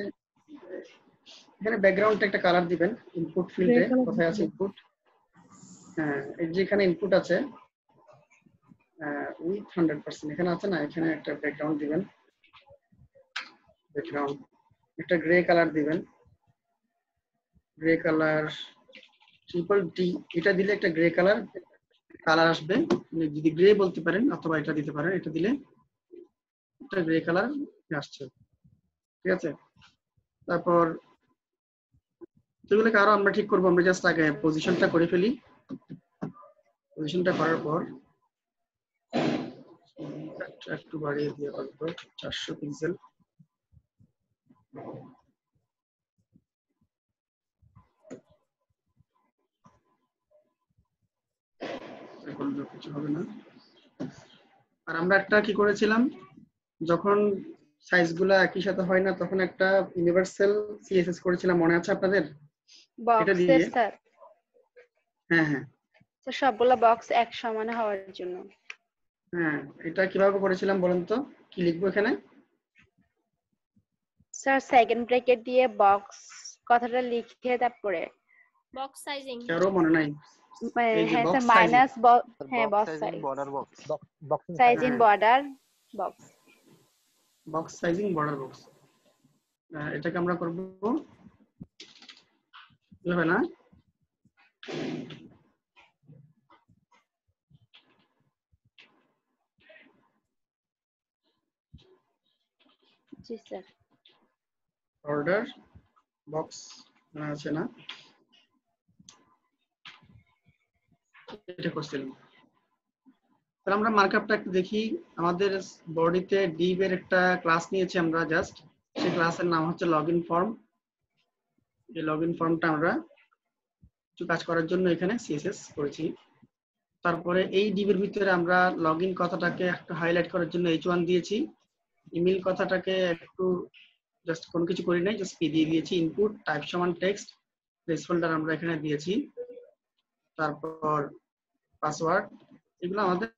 এখানে ব্যাকগ্রাউন্ডে একটা কালার দিবেন ইনপুট ফিল্ডে কোথায় আছে ইনপুট হ্যাঁ এই যে এখানে ইনপুট আছে উইথ 100% এখানে আছে না এখানে একটা ব্যাকগ্রাউন্ড দিবেন ব্যাকগ্রাউন্ড একটা গ্রে কালার দিবেন গ্রে কালার ট্রিপল টি এটা দিলে একটা গ্রে কালার আসবে যদি গ্রে বলতে পারেন অথবা এটা দিতে পারেন এটা দিলে একটা গ্রে কালার আসছে ঠিক আছে তারপর সেগুলোকে আরো আমরা ঠিক করবো আমরা জাস্ট আগে পজিশনটা করে ফেলি পজিশনটা করার পর একটু বাড়িয়ে দিয়ে পারবো 400 পিক্সেল কিছু হবে না আর আমরা একটা কি করেছিলাম যখন সাইজগুলো একই সাথে হয় না তখন একটা ইউনিভার্সাল সিএসএস করেছিলাম মনে আছে আপনাদের এটা দিয়ে স্যার হ্যাঁ হ্যাঁ স্যার সবগুলা বক্স এক সমানে হওয়ার জন্য হ্যাঁ এটা কিভাবে করেছিলাম বলেন তো কি লিখবো এখানে স্যার সেকেন্ড ব্র্যাকেট দিয়ে বক্স কথাটা লিখে তারপরে বক্স সাইজিং কারো মনে নাই হ্যাঁ স্যার মাইনাস হ্যাঁ box size border box size in border box sizing border box এটাকে আমরা করব হবে না জি স্যার অর্ডার বক্স আছে না এটা করছিলাম। তাহলে আমরা মার্কআপটা একটু দেখি। আমাদের বডিতে div এর একটা ক্লাস নিয়েছি আমরা জাস্ট, সেই ক্লাসের নাম হচ্ছে লগইন ফর্ম। এই লগইন ফর্মটা আমরা কিছু কাজ করার জন্য এখানে সিএসএস করেছি। তারপরে এই div এর ভিতরে আমরা লগইন কথাটাকে একটু হাইলাইট করার জন্য h1 দিয়েছি। ইমেল কথাটাকে একটু জাস্ট কোনো কিছু করি নাই, জাস্ট p দিয়ে দিয়েছি। ইনপুট টাইপ সমান টেক্সট, প্লেসহোল্ডার আমরা এখানে দিয়েছি। তারপর পাসওয়ার্ড, এগুলো আমাদের।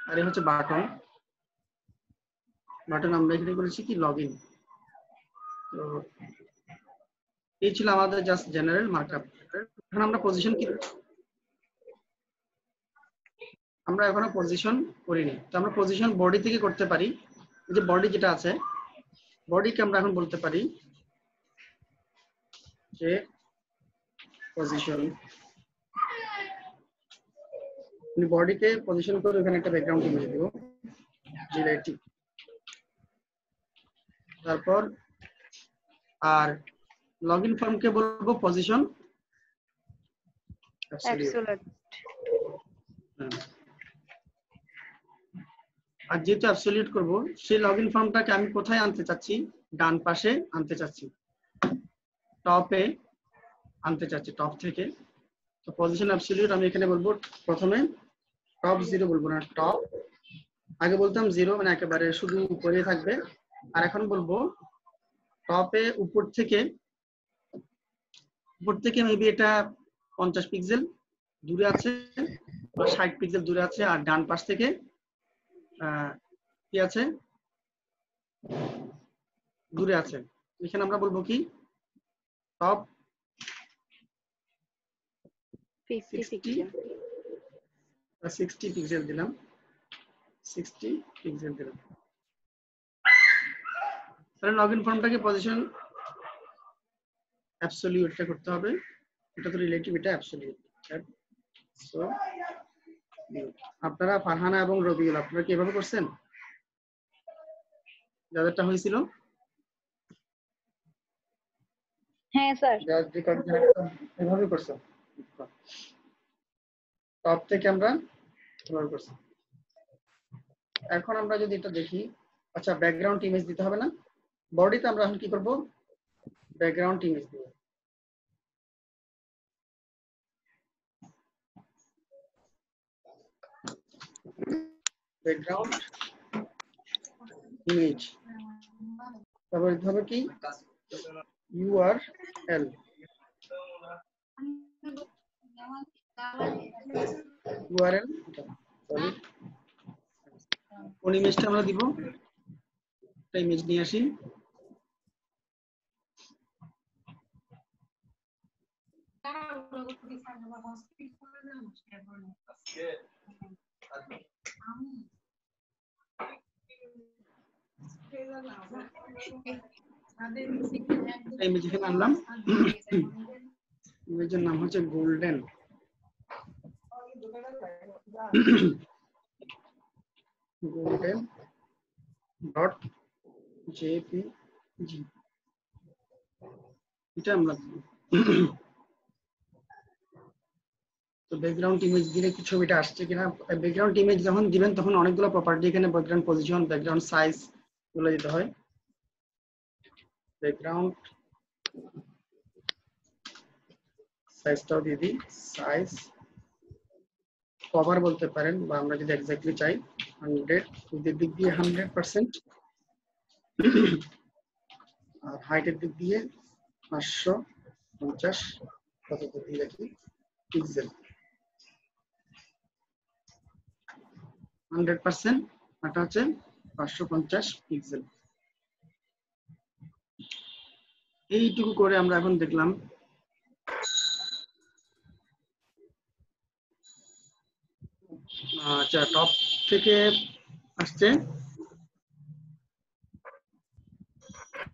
আর এই হচ্ছে বাটন, বাটন আমরা এখানে করেছি কি লগইন। তো এই ছিল আমাদের জাস্ট জেনারেল মার্কআপ। এখন আমরা পজিশন কি, আমরা এখনো পজিশন করিনি, তো আমরা পজিশন বডি থেকে করতে পারি। এই যে বডি যেটা আছে, বডিকে আমরা এখন বলতে পারি যে পজিশন, বডিকে পজিশন করে এখানে একটা ব্যাকগ্রাউন্ড ইমেজ দেব জিলেটি। তারপর আর লগইন ফর্মকে বলবো পজিশন অ্যাবসলিউট। আর যেহেতু অ্যাবসলিউট করব, সেই লগইন ফর্মটাকে আমি কোথায় আনতে চাচ্ছি? ডান পাশে আনতে চাচ্ছি, টপে আনতে চাচ্ছি, টপ থেকে। তো পজিশন অ্যাবসলিউট আমি এখানে বলবো প্রথমে টপ 0 বলবো না, টপ। আগে বলতাম 0 মানে একেবারে শুধু উপরে থাকবে, আর এখন বলবো টপে উপর থেকে মেবি এটা 50 পিক্সেল দূরে আছে বা 60 পিক্সেল দূরে আছে, আর ডান পাশ থেকে কি আছে? দূরে আছে। এখানে আমরা বলবো কি টপ 60 পিক্সেল দিলাম, 60 পিক্সেল দিলাম। তাহলে লগইন ফর্মটাকে পজিশন অ্যাবসলিউটটা করতে হবে, এটা তো রিলেটিভ, এটা অ্যাবসলিউট। সো আপনারা ফারহানা এবং রবিউল, আপনারা কি এভাবে করছেন যাদেরটা হয়েছিল? হ্যাঁ স্যার। এভাবে করছেন, টপ থেকে আমরা এভাবে করছি। এখন আমরা যদি এটা দেখি, আচ্ছা ব্যাকগ্রাউন্ড ইমেজ দিতে হবে না? বডিতে আমরা এখন কি করব? ব্যাকগ্রাউন্ড ইমেজ দেব। ব্যাকগ্রাউন্ড ইমেজ, তারপর দিতে হবে কি URL। URL সরি, কোন ইমেজটা আমরা দিব? একটা ইমেজ নিয়ে আসি। ইমেজ এখানে আনলাম, ইমেজের নাম হচ্ছে গোল্ডেন। গোল্ডেন ডট জেপিজি, এটা আমরা তো ব্যাকগ্রাউন্ড ইমেজ দিলে কি ছবিটা আসছে কিনা? ব্যাকগ্রাউন্ড ইমেজ যখন দিবেন তখন অনেকগুলো প্রপার্টি এখানে, ব্যাকগ্রাউন্ড পজিশন, ব্যাকগ্রাউন্ড সাইজ গুলো দিতে হয়। ব্যাকগ্রাউন্ড সাইজটাও দিয়ে দিই, সাইজ কভার বলতে পারেন, বা আমরা যদি এক্স্যাক্টলি চাই 100, উইডথের দিক দিয়ে 100%, আর হাইটের দিক দিয়ে 550 কত দিয়ে রাখি পিক্সেল, 100%, এটা হচ্ছে 550 পিক্সেল। এইটুকু করে আমরা এখন দেখলাম আচ্ছা টপ থেকে আসছে,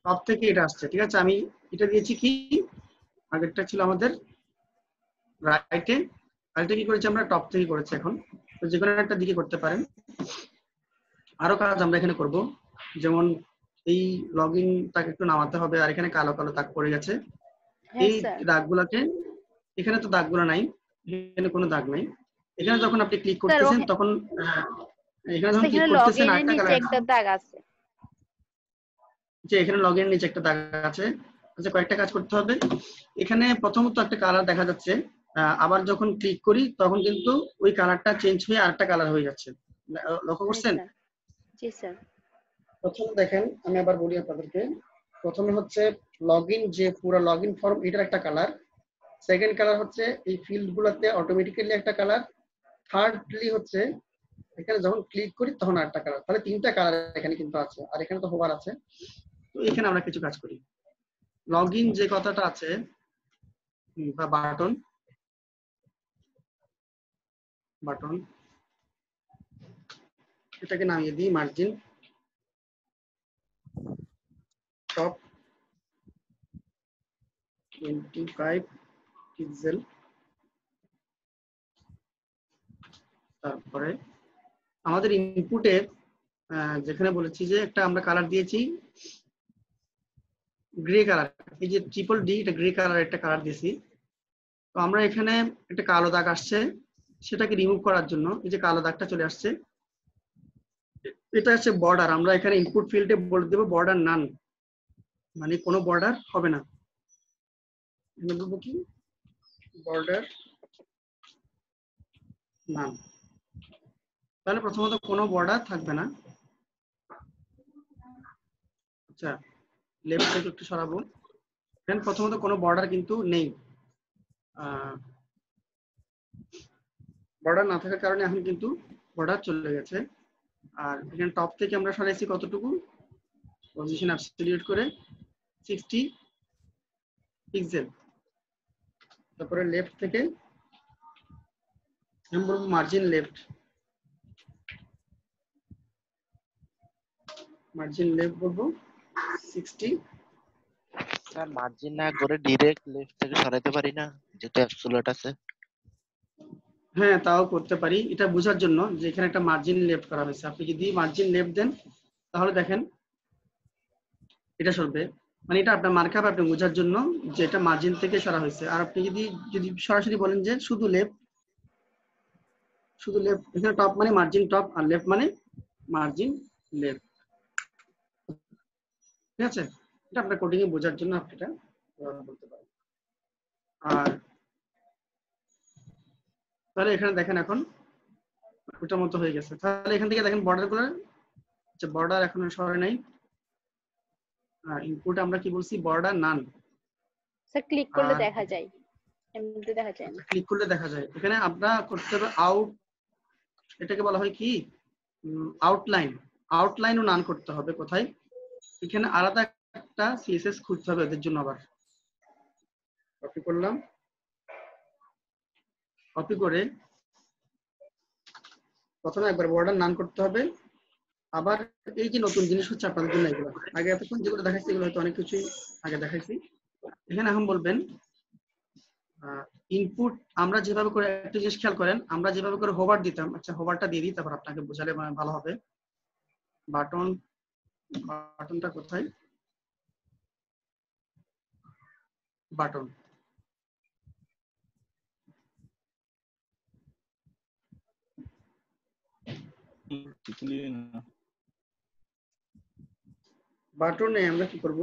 টপ থেকে এটা আসছে, ঠিক আছে। আমি এটা দিয়েছি কি, আগেরটা ছিল আমাদের রাইটে, আরেকটা কি করেছি আমরা টপ থেকে করেছি। এখন তো যে কোনো একটা দিকে করতে পারেন। আরো কাজ আমরা এখানে করব, যেমন এই লগইনটাকে একটু নামাতে হবে, আর এখানে কালো কালো দাগ পড়ে গেছে। এই দাগগুলোকে, এখানে তো দাগগুলো নাই, এখানে কোনো দাগ নাই। এখানে যখন আপনি ক্লিক স্যার করতেছেন তখন এখানে যখন ক্লিক এখানে করতেছেন লগইনের আরেকটা নিচে কালার একটা দাগ আছে। যে এখানে লগইন নিচে একটা দাগ আছে। আচ্ছা, কয়েকটা কাজ করতে হবে। এখানে প্রথমত একটা কালার দেখা যাচ্ছে, আবার যখন ক্লিক করি তখন কিন্তু ওই কালারটা চেঞ্জ হয়ে আরেকটা কালার হয়ে যাচ্ছে। লক্ষ্য করছেন? জি স্যার। প্রথমে দেখেন, আমি আবার বলি আপনাদেরকে। প্রথমে হচ্ছে লগইন, যে পুরো লগইন ফর্ম, এটার একটা কালার। সেকেন্ড কালার হচ্ছে এই ফিল্ড গুলোতে অটোমেটিক্যালি একটা কালার। থার্ডলি হচ্ছে এখানে যখন ক্লিক করি তখন আরেকটা কালার। তাহলে তিনটা কালার এখানে কিন্তু আছে, আর এখানে তো হোভার আছে। তো এখানে আমরা কিছু কাজ করি। লগইন যে কথাটা আছে বা বাটন, এটাকে নামিয়ে দিই মার্জিন টপ 25 পিক্সেল। তারপরে আমাদের ইনপুটে যেখানে বলেছি যে একটা আমরা কালার দিয়েছি গ্রে কালার, এই যে ট্রিপল ডি, এটা গ্রে কালার একটা কালার দিয়েছি। তো আমরা এখানে একটা কালো দাগ আসছে, সেটাকে রিমুভ করার জন্য এই যে কালো দাগটা চলে আসছে, এটা হচ্ছে বর্ডার। আমরা এখানে ইনপুট ফিল্ডে বলে দেবো বর্ডার নান, মানে কোনো বর্ডার হবে না। বলবো কি বর্ডার নান, তাহলে প্রথমত কোনো বর্ডার থাকবে না। আচ্ছা, লেফট থেকে একটু সরাবো। এখানে প্রথমত কোনো বর্ডার কিন্তু নেই। বর্ডার না থাকার কারণে এখন কিন্তু বর্ডার চলে গেছে। আর এখানে টপ থেকে আমরা সরাইছি কতটুকু, পজিশন অ্যাবসলিউট করে 60 পিক্সেল। তারপরে লেফট থেকে আমি বলবো মার্জিন লেফট, বলবো 60। স্যার মার্জিন না করে ডাইরেক্ট লেফট থেকে সরাইতে পারি না, যেটা অ্যাবসলিউট আছে? হ্যাঁ, তাও করতে পারি। এটা বোঝার জন্য যে এখানে একটা মার্জিন লেফট করা হয়েছে। আপনি যদি মার্জিন লেফট দেন তাহলে দেখেন এটা সরবে, মানে এটা আপনার মার্কআপ, আপনি বোঝার জন্য যে এটা মার্জিন থেকে সরা হয়েছে। আর আপনি যদি সরাসরি বলেন যে শুধু লেফট, এখানে টপ মানে মার্জিন টপ, আর লেফট মানে মার্জিন লেফট। ঠিক আছে, এটা আপনার কোডিং এ বোঝার জন্য আপনি এটা ব্যবহার করতে পারেন। আর তাহলে এখানে দেখেন এখন ওটার মতো হয়ে গেছে। তাহলে এখান থেকে দেখেন বর্ডার গুলো, আচ্ছা বর্ডার এখনো সরে নাই। ইনপুট আমরা কি বলছি, বর্ডার নান। স্যার ক্লিক করলে দেখা যায়, এমনিতে দেখা যায় না। ক্লিক করলে দেখা যায়। এখানে আমরা করতে হবে আউট, এটাকে বলা হয় কি আউটলাইন। আউটলাইনও নান করতে হবে। কোথায়? এখানে আলাদা একটা সিএসএস খুঁজতে হবে এদের জন্য। আবার কপি করলাম, কপি করে প্রথমে একবার বর্ডার নান করতে হবে। আবার এই যে নতুন জিনিস হচ্ছে আপনাদের জন্য, এগুলো আগে এতক্ষণ যেগুলো দেখাইছি এগুলো হয়তো অনেক কিছুই আগে দেখাইছি। এখানে এখন বলবেন ইনপুট আমরা যেভাবে করে, একটা জিনিস খেয়াল করেন, আমরা যেভাবে করে হোভার দিতাম, আচ্ছা হোভারটা দিয়ে দিই, তারপর আপনাকে বোঝালে ভালো হবে। বাটনটা কোথায়? বাটন, বাটনে আমরা কি করব,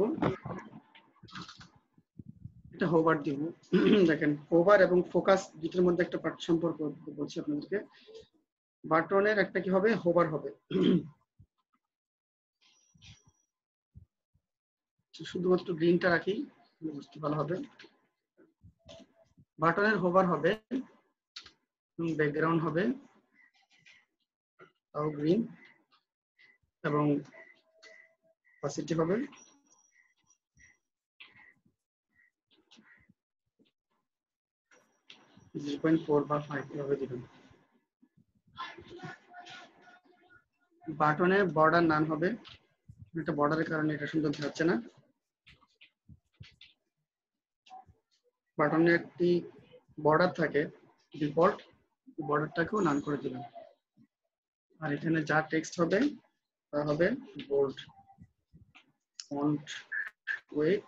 এটা হোভার দিব। দেখেন হোভার এবং ফোকাস দুটোর মধ্যে একটা সম্পর্ক বলছি আপনাদেরকে। বাটনের একটা কি হবে, হোভার হবে। শুধুমাত্র গ্রিনটা রাখি, বুঝতে ভালো হবে। বাটনের হোভার হবে, ব্যাকগ্রাউন্ড হবে তাও গ্রিন, এবং অপাসিটি হবে 0.4 বা 5 এভাবে দিবেন। বাটনে বর্ডার নান হবে, এটা বর্ডারের কারণে এটা সুন্দর দেখাচ্ছে না। বাটনে একটি বর্ডার থাকে ডিফল্ট, বর্ডারটাকেও নান করে দিলাম। আর এখানে যা টেক্সট হবে তা হবে বোল্ড, ফন্ট ওয়েট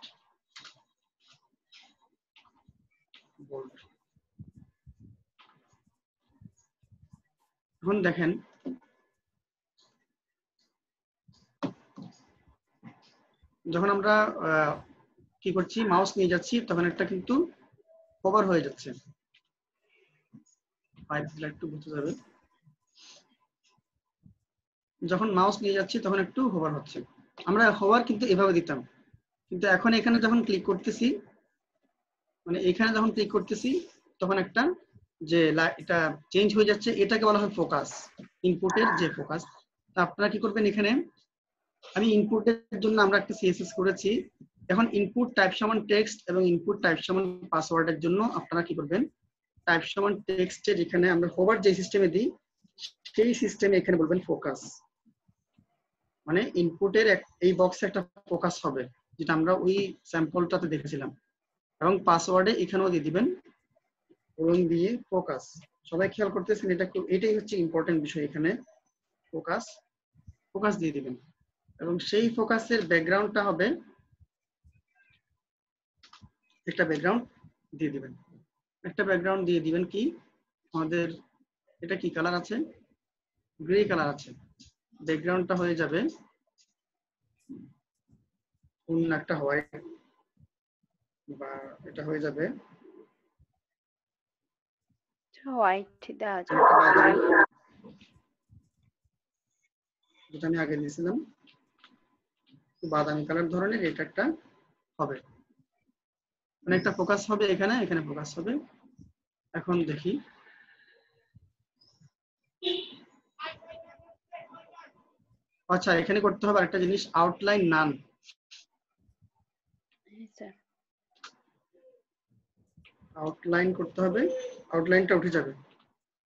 বোল্ড। এখন দেখেন যখন আমরা কি করছি মাউস নিয়ে যাচ্ছি তখন একটা কিন্তু কভার হয়ে যাচ্ছে, একটু বুঝতে যাবে, যখন মাউস নিয়ে যাচ্ছি তখন একটু হোভার হচ্ছে। আমরা হোভার কিন্তু এভাবে দিতাম, কিন্তু এখন এখানে যখন ক্লিক করতেছি, মানে এখানে যখন ক্লিক করতেছি তখন একটা যে এটা চেঞ্জ হয়ে যাচ্ছে, এটাকে বলা হয় ফোকাস, ইনপুটের যে ফোকাস। তা আপনারা কি করবেন, এখানে আমি ইনপুটের জন্য আমরা একটা সিএসএস করেছি। এখন ইনপুট টাইপ সমান টেক্সট এবং ইনপুট টাইপ সমান পাসওয়ার্ডের জন্য আপনারা কি করবেন, টাইপ সমান টেক্সটে যেখানে আমরা হোভার যে সিস্টেমে দিই সেই সিস্টেমে এখানে বলবেন ফোকাস, মানে ইনপুটের এই বক্সে একটা ফোকাস হবে যেটা আমরা ওই স্যাম্পলটাতে দেখেছিলাম, এবং পাসওয়ার্ডে এখানেও দিয়ে দিবেন রং দিয়ে ফোকাস। সবাই খেয়াল করতেছেন এটা একটু, এটাই হচ্ছে ইম্পর্টেন্ট বিষয়, এখানে ফোকাস ফোকাস দিয়ে দিবেন। এবং সেই ফোকাসের ব্যাকগ্রাউন্ডটা হবে একটা ব্যাকগ্রাউন্ড দিয়ে দিবেন, একটা ব্যাকগ্রাউন্ড দিয়ে দিবেন কি আমাদের এটা কি কালার আছে, গ্রে কালার আছে, ব্যাকগ্রাউন্ডটা হয়ে যাবে অন্য একটা হোয়াইট, বা এটা হয়ে যাবে হোয়াইট দেওয়া যায়, যেটা আমি আগে দিয়েছিলাম বাদামি কালার ধরনের, এটা একটা হবে, মানে একটা ফোকাস হবে এখানে, এখানে ফোকাস হবে। এখন দেখি আচ্ছা এখানে করতে হবে আরেকটা জিনিস, আউটলাইন নান, আউটলাইন করতে হবে, আউটলাইনটা উঠে যাবে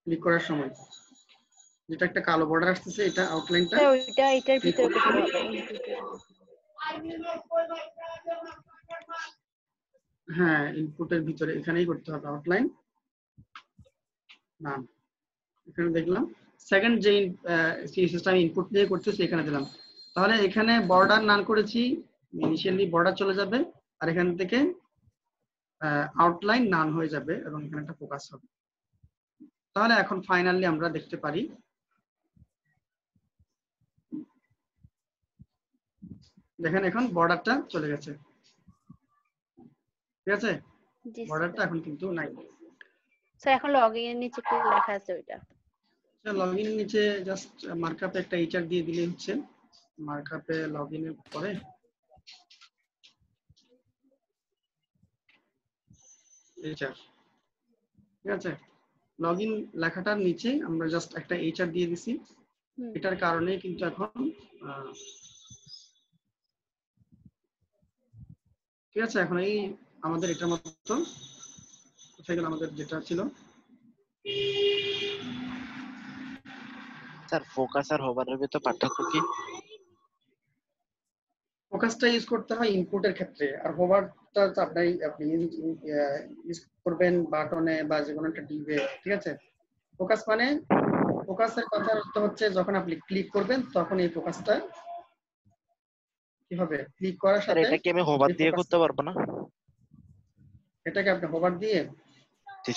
ক্লিক করার সময়, যেটা একটা কালো বর্ডার আসতেছে এটা আউটলাইনটা, ওইটা এটার ভিতরে করতে হবে। হ্যাঁ ইনপুটের ভিতরে এখানেই করতে হবে আউটলাইন নাম। এখানে দেখলাম সেকেন্ড যে সিএসএসটা আমি ইনপুট দিয়ে করতেছি এখানে দিলাম, তাহলে এখানে বর্ডার নান করেছি, ইনিশিয়ালি বর্ডার চলে যাবে আর এখান থেকে আউটলাইন নান হয়ে যাবে এবং এখানে একটা ফোকাস হবে। তাহলে এখন ফাইনালি আমরা দেখতে পারি দেখেন এখন বর্ডারটা চলে গেছে, ঠিক আছে, বর্ডারটা এখন কিন্তু নাই। স্যার এখন লগইন এর নিচে কি লেখা আছে ওইটা? লগইন এর নিচে জাস্ট মার্কআপে একটা এইচআর দিয়ে দিলেই হচ্ছে, মার্কআপে লগইন এর পরে এইচআর, ঠিক আছে, লগইন লেখাটার নিচে আমরা জাস্ট একটা এইচআর দিয়ে দিছি, এটার কারণে কিন্তু এখন ঠিক আছে, এখন এই আমাদের এটার মতো কোথায় গেল আমাদের যেটা ছিল, স্যার ফোকাস আর হোভারের ভিতর পার্থক্য কি? ফোকাসটা ইউজ করতে হয় ইনপুটের ক্ষেত্রে, আর হোভারটা আপনি ইউজ করবেন বাটনে বা যে কোনো একটা ডিভে, ঠিক আছে। ফোকাস মানে ফোকাসের কথার অর্থ হচ্ছে যখন আপনি ক্লিক করবেন তখন এই ফোকাসটা কি হবে, ক্লিক করার সাথে এটা কি আমি হোভার দিয়ে করতে পারবো না? এটাকে আপনি হোভার দিয়ে,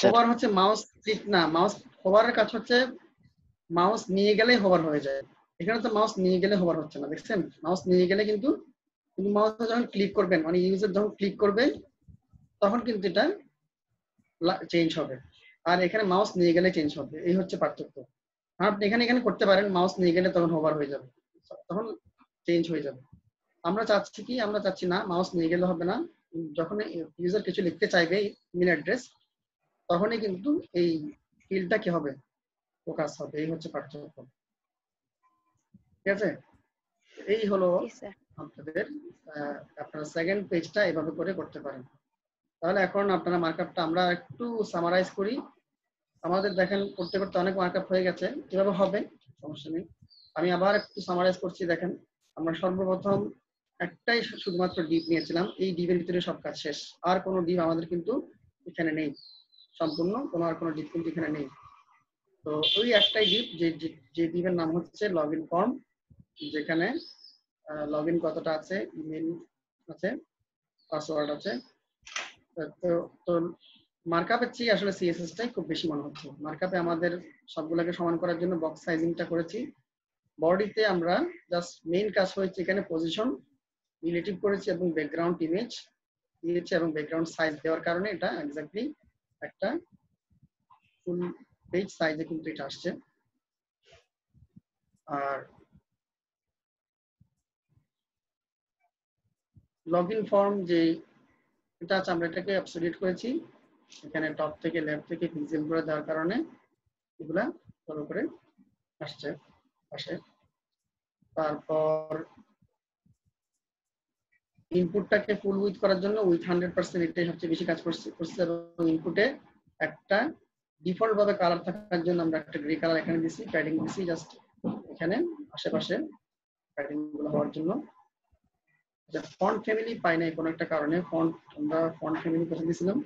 হোভার হচ্ছে মাউস ক্লিক না, মাউস হোভারের কাজ হচ্ছে মাউস নিয়ে গেলেই হোভার হয়ে যায়, এখানে তো মাউস নিয়ে গেলে হোভার হচ্ছে না, দেখছেন মাউস নিয়ে গেলে কিন্তু মাউস যখন ক্লিক করবেন মানে ইউজার যখন ক্লিক করবে তখন কিন্তু এটা চেঞ্জ হবে, আর এখানে মাউস নিয়ে গেলে চেঞ্জ হবে, এই হচ্ছে পার্থক্য। আপনি এখানে করতে পারেন মাউস নিয়ে গেলে তখন হোভার হয়ে যাবে, তখন চেঞ্জ হয়ে যাবে। আমরা চাচ্ছি কি, আমরা চাচ্ছি না মাউস নিয়ে গেলে হবে না, যখন ইউজার কিছু লিখতে চাইবে ইমেল অ্যাড্রেস তখনই কিন্তু এই ফিল্ডটা কি হবে, ফোকাস হবে, এই হচ্ছে পার্থক্য, ঠিক আছে। এই হলো আপনাদের আপনারা সেকেন্ড পেজটা এভাবে করে করতে পারেন। তাহলে এখন আপনারা মার্কআপটা আমরা একটু সামারাইজ করি, আমাদের দেখেন করতে করতে অনেক মার্কআপ হয়ে গেছে, কিভাবে হবে সমস্যা নেই, আমি আবার একটু সামারাইজ করছি। দেখেন আমরা সর্বপ্রথম একটাই শুধুমাত্র ডিপ নিয়েছিলাম, এই ডিপের ভিতরে সব কাজ শেষ, আর কোনো ডিপ আমাদের কিন্তু এখানে নেই, সম্পূর্ণ আর কোনো ডিপ কিন্তু এখানে নেই। তো ওই একটাই ডিপ যে ডিপের নাম হচ্ছে লগইন ফর্ম, যেখানে লগইন কতটা আছে, ইমেল আছে, পাসওয়ার্ড আছে। তো মার্কআপের চেয়ে আসলে সিএসএস টাই খুব বেশি মনে হচ্ছে। মার্কআপে আমাদের সবগুলোকে সমান করার জন্য বক্স সাইজিংটা করেছি। বডিতে আমরা জাস্ট মেইন কাজ হয়েছে এখানে পজিশন রিলেটিভ করেছি এবং ব্যাকগ্রাউন্ড ইমেজ দিয়েছি এবং ব্যাকগ্রাউন্ড সাইজ দেওয়ার কারণে এটা এক্স্যাক্টলি একটা ফুল পেজ সাইজে কিন্তু এটা আসছে। আর লগইন ফর্ম যে এটা আছে আমরা এটাকে অ্যাবসলিউট করেছি, এখানে টপ থেকে লেফট থেকে পিক্সেল করে দেওয়ার কারণে এগুলা ভালো করে আসছে পাশে। তারপর ইনপুটটাকে ফুল উইথ করার জন্য উইথ 100% এটাই সবচেয়ে বেশি কাজ করছে এবং ইনপুটে একটা ডিফল্ট ভাবে কালার থাকার জন্য আমরা একটা গ্রে কালার এখানে দিছি, প্যাডিং দিছি জাস্ট এখানে আশেপাশে প্যাডিং গুলো হওয়ার জন্য। ফন্ট ফ্যামিলি পাই নাই কোনো একটা কারণে, আমরা ফন্ট ফ্যামিলি কোথায় দিয়েছিলাম,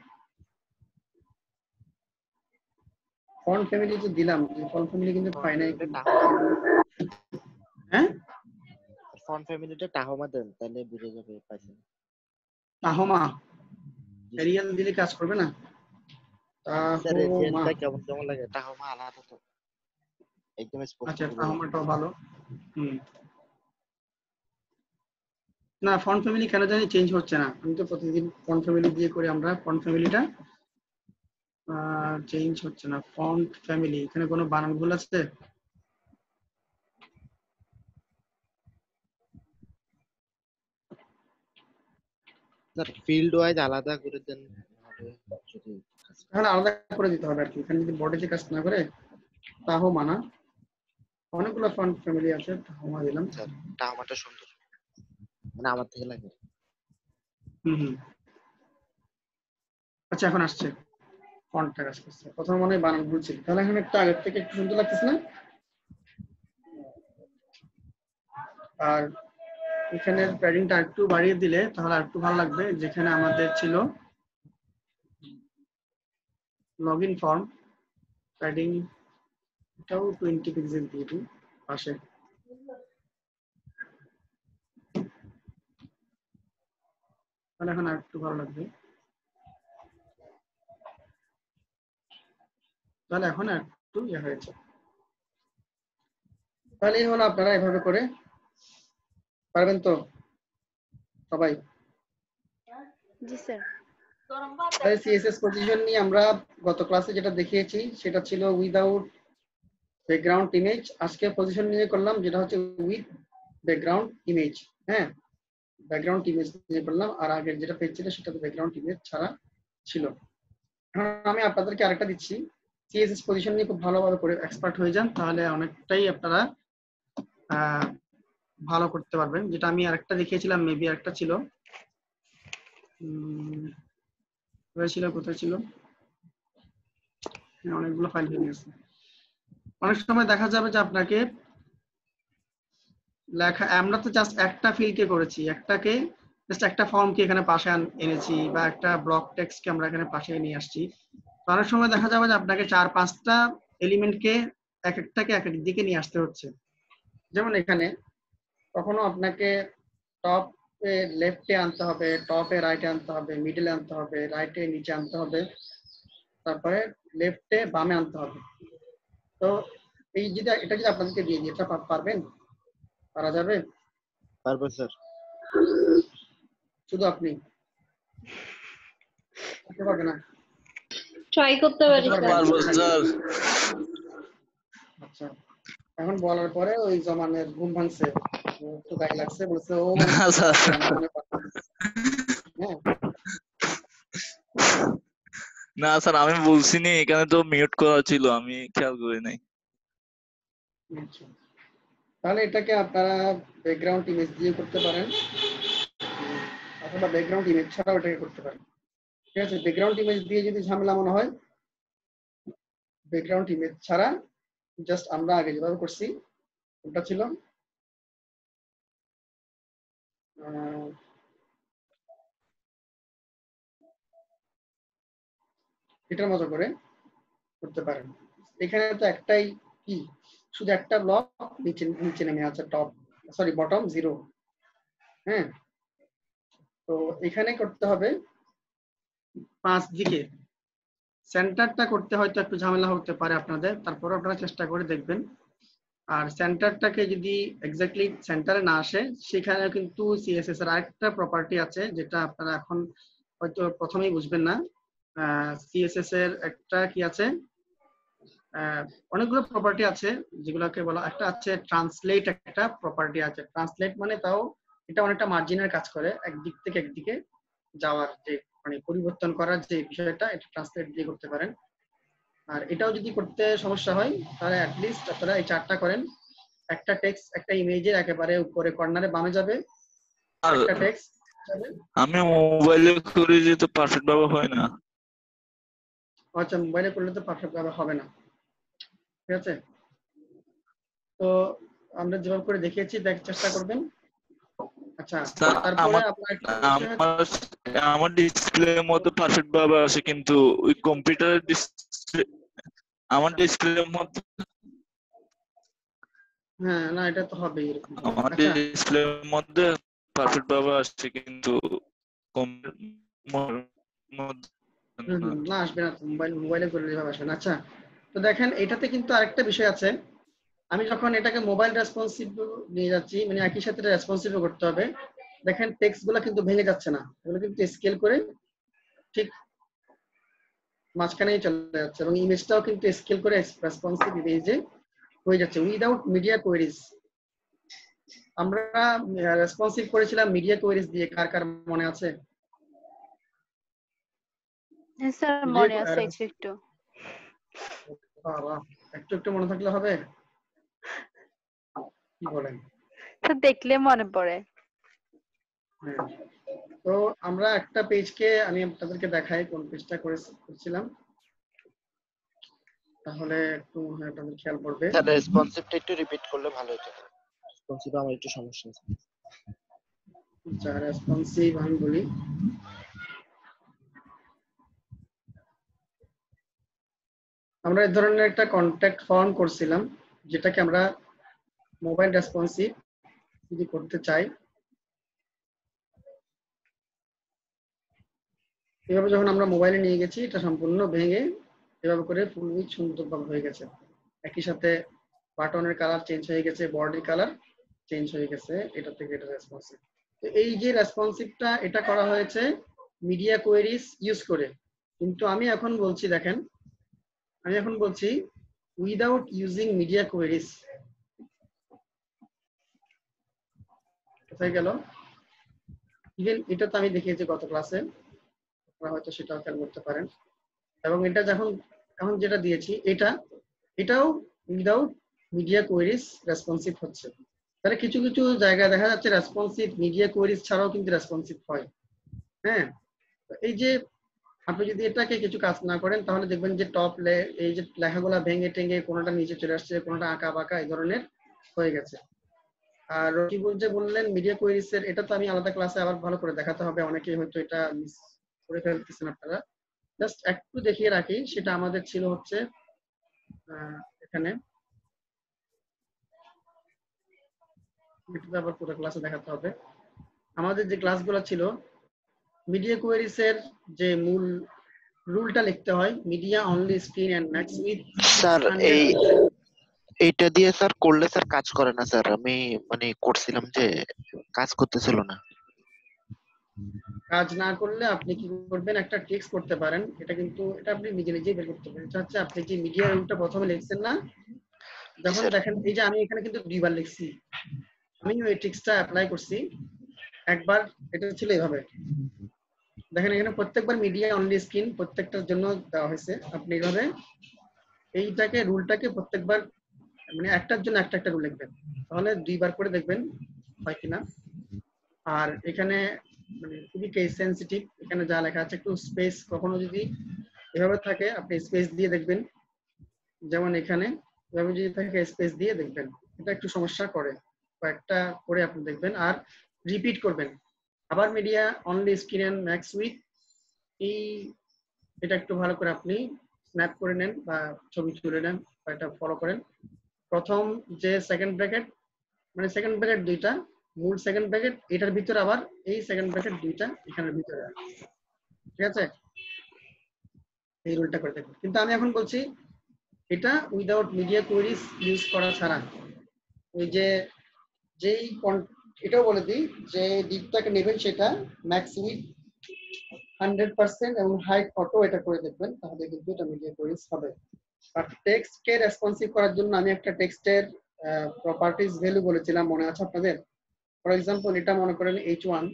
ফন্ট ফ্যামিলি যে দিলাম ফন্ট ফ্যামিলি কিন্তু পাই নাই। হ্যাঁ ফন্ট ফ্যামিলিটা টাহমা দেন তাহলে বুঝে যাবে পাইছেন। টাহমা এরিয়াল দিলে কাজ করবে না? টাহমা কেমন কেমন লাগে? টাহমা আলাদা তো একদম স্পষ্ট। আচ্ছা টাহমাটাও ভালো। না ফন্ট ফ্যামিলি কেন জানি চেঞ্জ হচ্ছে না, আমি তো প্রতিদিন ফন্ট ফ্যামিলি দিয়ে করি আমরা, ফন্ট ফ্যামিলিটা চেঞ্জ হচ্ছে না। ফন্ট ফ্যামিলি এখানে কোনো বানান ভুল আছে? স্যার ফিল্ড ওয়াইজ আলাদা করে দেন যদি তাহলে আলাদা করে দিতে হবে আর কি। এখানে যদি বডিতে কাজ না করে টাহমা না, অনেকগুলো ফন্ট ফ্যামিলি আছে, টাহমা দিলাম। স্যার টাহমাটা সুন্দর মানে আমার থেকে লাগে। আচ্ছা এখন আসছে ফন্টটা কাজ করছে, প্রথমে মনে হয় বানান ভুল ছিল, তাহলে এখন একটু আগের থেকে একটু সুন্দর লাগতেছে না? আর এখানে প্যাডিংটা একটু বাড়িয়ে দিলে তাহলে একটু ভালো লাগবে। যেখানে আমাদের ছিল লগইন ফর্ম প্যাডিং, এটাও 20 পিক্সেল দিয়ে দিই পাশে। তাহলে এখন একটু ভালো লাগবে, তাহলে এখন একটু ইয়ে হয়েছে। তাহলে এই হলো, আপনারা এভাবে করে পারবেন তো সবাই? জি স্যার। তাহলে সিএসএস পজিশন নিয়ে আমরা গত ক্লাসে যেটা দেখিয়েছি সেটা ছিল উইদাউট ব্যাকগ্রাউন্ড ইমেজ। আজকে পজিশন নিয়ে করলাম যেটা হচ্ছে উইথ ব্যাকগ্রাউন্ড ইমেজ। হ্যাঁ ব্যাকগ্রাউন্ড ইমেজ নিয়ে করলাম, আর আগের যেটা পেজ ছিল সেটা তো ব্যাকগ্রাউন্ড ইমেজ ছাড়া ছিল। এখন আমি আপনাদেরকে আরেকটা দিচ্ছি, সিএসএস পজিশন নিয়ে খুব ভালোভাবে করে এক্সপার্ট হয়ে যান, তাহলে অনেকটাই আপনারা ভালো করতে পারবেন। যেটা আমি আরেকটা দেখিয়েছিলাম, মেবি আরেকটা ছিল, কোথায় ছিল, অনেকগুলো ফাইল হয়ে গেছে। অনেক সময় দেখা যাবে যে আপনাকে লেখা, আমরা তো জাস্ট একটা ফিল্ডকে করেছি, একটাকে জাস্ট একটা ফর্মকে এখানে পাশে এনেছি বা একটা ব্লক টেক্সটকে আমরা এখানে পাশে নিয়ে আসছি। তো অনেক সময় দেখা যাবে যে আপনাকে 4-5টা এলিমেন্টকে এক একটাকে এক এক দিকে নিয়ে আসতে হচ্ছে। যেমন এখানে কখনো আপনাকে টপে লেফটে আনতে হবে, টপে রাইটে আনতে হবে, মিডলে আনতে হবে, রাইটে নিচে আনতে হবে, তারপরে লেফটে বামে আনতে হবে। তো এই যদি এটা যদি আপনাদেরকে দিয়ে দিই, এটা পারবেন? পারা যাবে? পারবো স্যার। শুধু আপনি করতে পারবে না? ট্রাই করতে পারি পারবো স্যার। আচ্ছা এখন বলার পরে ওই জমানের ঘুম ভাঙছে, একটু গায়ে লাগছে, বলছে ও না স্যার। না স্যার আমি বলছিনি, এখানে তো মিউট করা ছিল, আমি খেয়াল করি নাই। তাহলে এটাকে আপনারা ব্যাকগ্রাউন্ড ইমেজ দিয়ে করতে পারেন অথবা ব্যাকগ্রাউন্ড ইমেজ ছাড়াও এটাকে করতে পারেন। ঠিক আছে, ব্যাকগ্রাউন্ড ইমেজ দিয়ে যদি ঝামেলা মনে হয়, ব্যাকগ্রাউন্ড ইমেজ ছাড়া জাস্ট আমরা আগে যেভাবে করছি ওটা ছিল এটার মতো করে করতে পারেন। এখানে তো একটাই কি, শুধু একটা ব্লক নিচে নিচে নেমে আছে, টপ সরি বটম 0। হ্যাঁ তো এখানে করতে হবে 5 দিকে, সেন্টারটা করতে হয়তো একটু ঝামেলা হতে পারে আপনাদের, তারপরে আপনারা চেষ্টা করে দেখবেন। আর সেন্টারটাকে যদি এক্স্যাক্টলি সেন্টারে না আসে, সেখানে কিন্তু সিএসএস এর আরেকটা প্রপার্টি আছে যেটা আপনারা এখন হয়তো প্রথমেই বুঝবেন না। সিএসএস এর একটা কি আছে, অনেকগুলো প্রপার্টি আছে যেগুলোকে বলা, একটা আছে ট্রান্সলেট, একটা প্রপার্টি আছে। ট্রান্সলেট মানে তাও এটা অনেকটা মার্জিনের কাজ করে, একদিক থেকে একদিকে যাওয়ার যে মানে পরিবর্তন করার যে বিষয়টা, এটা ট্রান্সলেট দিয়ে করতে পারেন। আর এটাও যদি করতে সমস্যা হয় তাহলে অ্যাটলিস্ট আপনারা এই চারটা করেন। একটা টেক্সট একটা ইমেজের একেবারে উপরে কর্নারে বামে যাবে, একটা টেক্সট যাবে। আমি মোবাইলে করে যে তো পারফেক্ট ভাবে হয় না। আচ্ছা, মোবাইলে করলে তো পারফেক্ট ভাবে হবে না, ঠিক আছে। তো আমরা যেভাবে করে দেখিয়েছি চেষ্টা করবেন। আচ্ছা, তারপরে আমার ডিসপ্লের মধ্যে পারফেক্ট ভাবে আসে, কিন্তু ওই কম্পিউটারের ডিসপ্লে আমার ডিসপ্লের মধ্যে হ্যাঁ না, এটা তো হবে এরকম। আমার ডিসপ্লের মধ্যে পারফেক্ট ভাবে আসছে, কিন্তু না আসবে না, মোবাইলে করলে যেভাবে আসবে না। আচ্ছা, তো দেখেন এটাতে কিন্তু আরেকটা বিষয় আছে। আমি যখন এটাকে মোবাইল রেসপন্সিভ নিয়ে যাচ্ছি, মানে একই সাথে রেসপন্সিভ করতে হবে। দেখেন টেক্সট গুলো কিন্তু ভেঙে যাচ্ছে না, এগুলো কিন্তু স্কেল করে ঠিক মাঝখানেই চলে যাচ্ছে, এবং ইমেজটাও কিন্তু স্কেল করে রেসপন্সিভ ইমেজে হয়ে যাচ্ছে উইদাউট মিডিয়া কোয়েরিজ। আমরা রেসপন্সিভ করেছিলাম মিডিয়া কোয়েরিজ দিয়ে, কার কার মনে আছে? স্যার মনে আছে একটু একটু। বাবা, একটু একটু মনে থাকলে হবে? কি বলেন? তো দেখলে মনে পড়ে। তো আমরা একটা পেজকে আমি আপনাদেরকে দেখাই কোন পেজটা করেছিলাম, তাহলে একটু আপনাদের খেয়াল করবে। স্যার রেসপন্সিভটা একটু রিপিট করলে ভালো হতো। রেসপন্সিভ আমার একটু সমস্যা আছে। আচ্ছা, রেসপন্সিভ আমি বলি। আমরা এই ধরনের একটা কন্টাক্ট ফর্ম করছিলাম, যেটাকে আমরা মোবাইল রেসপন্সিভ যদি করতে চাই, এভাবে যখন আমরা মোবাইলে নিয়ে গেছি, এটা সম্পূর্ণ ভেঙে এভাবে করে ফুললি সুন্দরভাবে হয়ে গেছে। একই সাথে বাটনের কালার চেঞ্জ হয়ে গেছে, বডির কালার চেঞ্জ হয়ে গেছে, এটা থেকে এটা রেসপন্সিভ। তো এই যে রেসপন্সিভটা, এটা করা হয়েছে মিডিয়া কোয়েরিজ ইউজ করে। কিন্তু আমি এখন বলছি, দেখেন আমি এখন বলছি উইদাউট ইউজিং মিডিয়া কোয়েরিজ। কোথায় গেল? ইভেন এটা তো আমি দেখিয়েছি গত ক্লাসে, আপনারা হয়তো সেটাও খেয়াল করতে পারেন। এবং এটা যখন এখন যেটা দিয়েছি, এটাও উইদাউট মিডিয়া কোয়েরিজ রেসপন্সিভ হচ্ছে। তাহলে কিছু কিছু জায়গায় দেখা যাচ্ছে রেসপন্সিভ মিডিয়া কোয়েরিজ ছাড়াও কিন্তু রেসপন্সিভ হয়। হ্যাঁ, এই যে আপনি যদি এটাকে কিছু কাজ না করেন, তাহলে দেখবেন যে এই যে লেখাগুলা ভেঙে টেঙে কোনোটা নিচে চলে আসছে, কোনোটা আঁকা বাঁকা এই ধরনের হয়ে গেছে। আর রকিবুল যে বললেন মিডিয়া কোয়েরিজ এর, এটা তো আমি আলাদা ক্লাসে আবার ভালো করে দেখাতে হবে, অনেকেই হয়তো এটা মিস করে ফেলতেছেন আপনারা। জাস্ট একটু দেখিয়ে রাখি, সেটা আমাদের ছিল হচ্ছে এখানে, আবার পুরো ক্লাসে দেখাতে হবে। আমাদের যে ক্লাসগুলো ছিল, মিডিয়া কোয়েরিজ এর যে মূল রুলটা লিখতে হয়, media only screen and max width. Sir এইটা দিয়ে স্যার করলে স্যার কাজ করে না স্যার, আমি মানে করছিলাম যে কাজ করতেছিল না। কাজ না করলে আপনি কি করবেন, একটা টেক্সট করতে পারেন। এটা কিন্তু এটা আপনি নিজে নিজেই বের করতে পারেন। এটা হচ্ছে আপনি যে মিডিয়া রুলটা প্রথমে লিখছেন না, যখন দেখেন এই যে আমি এখানে কিন্তু দুইবার লিখছি, আমি ওই টেক্সটটা অ্যাপ্লাই করছি একবার, এটা ছিল এইভাবে। দেখেন এখানে প্রত্যেকবার মিডিয়া অনলি স্ক্রিন প্রত্যেকটার জন্য দেওয়া হয়েছে। আপনি এইভাবে এইটাকে রুলটাকে প্রত্যেকবার মানে একটার জন্য একটা একটা রুল লিখবেন, তাহলে দুইবার করে দেখবেন হয় কিনা। আর এখানে মানে খুবই কেস সেনসিটিভ, এখানে যা লেখা আছে একটু স্পেস কখনো যদি এভাবে থাকে আপনি স্পেস দিয়ে দেখবেন, যেমন এখানে এভাবে যদি থাকে স্পেস দিয়ে দেখবেন, এটা একটু সমস্যা করে। কয়েকটা করে আপনি দেখবেন আর রিপিট করবেন। আবার media only screen and max width, এই এটা একটু ভালো করে আপনি স্ন্যাপ করে নেন বা ছবি তুলে নেন বা এটা ফলো করেন। প্রথম যে সেকেন্ড ব্র্যাকেট, মানে সেকেন্ড ব্র্যাকেট দুইটা, মূল সেকেন্ড ব্র্যাকেট এটার ভিতরে, আবার এই সেকেন্ড ব্র্যাকেট দুইটা এখানের ভিতরে, ঠিক আছে? এই রুলটা করে দেখবেন। কিন্তু আমি এখন বলছি এটা উইদাউট মিডিয়া কোয়েরিজ ইউজ করা ছাড়া। ওই যে যেই এটাও বলে দিই যে ডিপটাকে নেবেন সেটা ম্যাক্স উইথ 100% এবং হাইট ফটো এটা করে দেখবেন, তাহলে কিন্তু এটা মিডিয়া কোয়েরিজ হবে। আর টেক্সটকে রেসপন্সিভ করার জন্য আমি একটা টেক্সটের প্রপার্টিজ ভ্যালু বলেছিলাম, মনে আছে আপনাদের? ফর এক্সাম্পল এটা মনে করেন H1,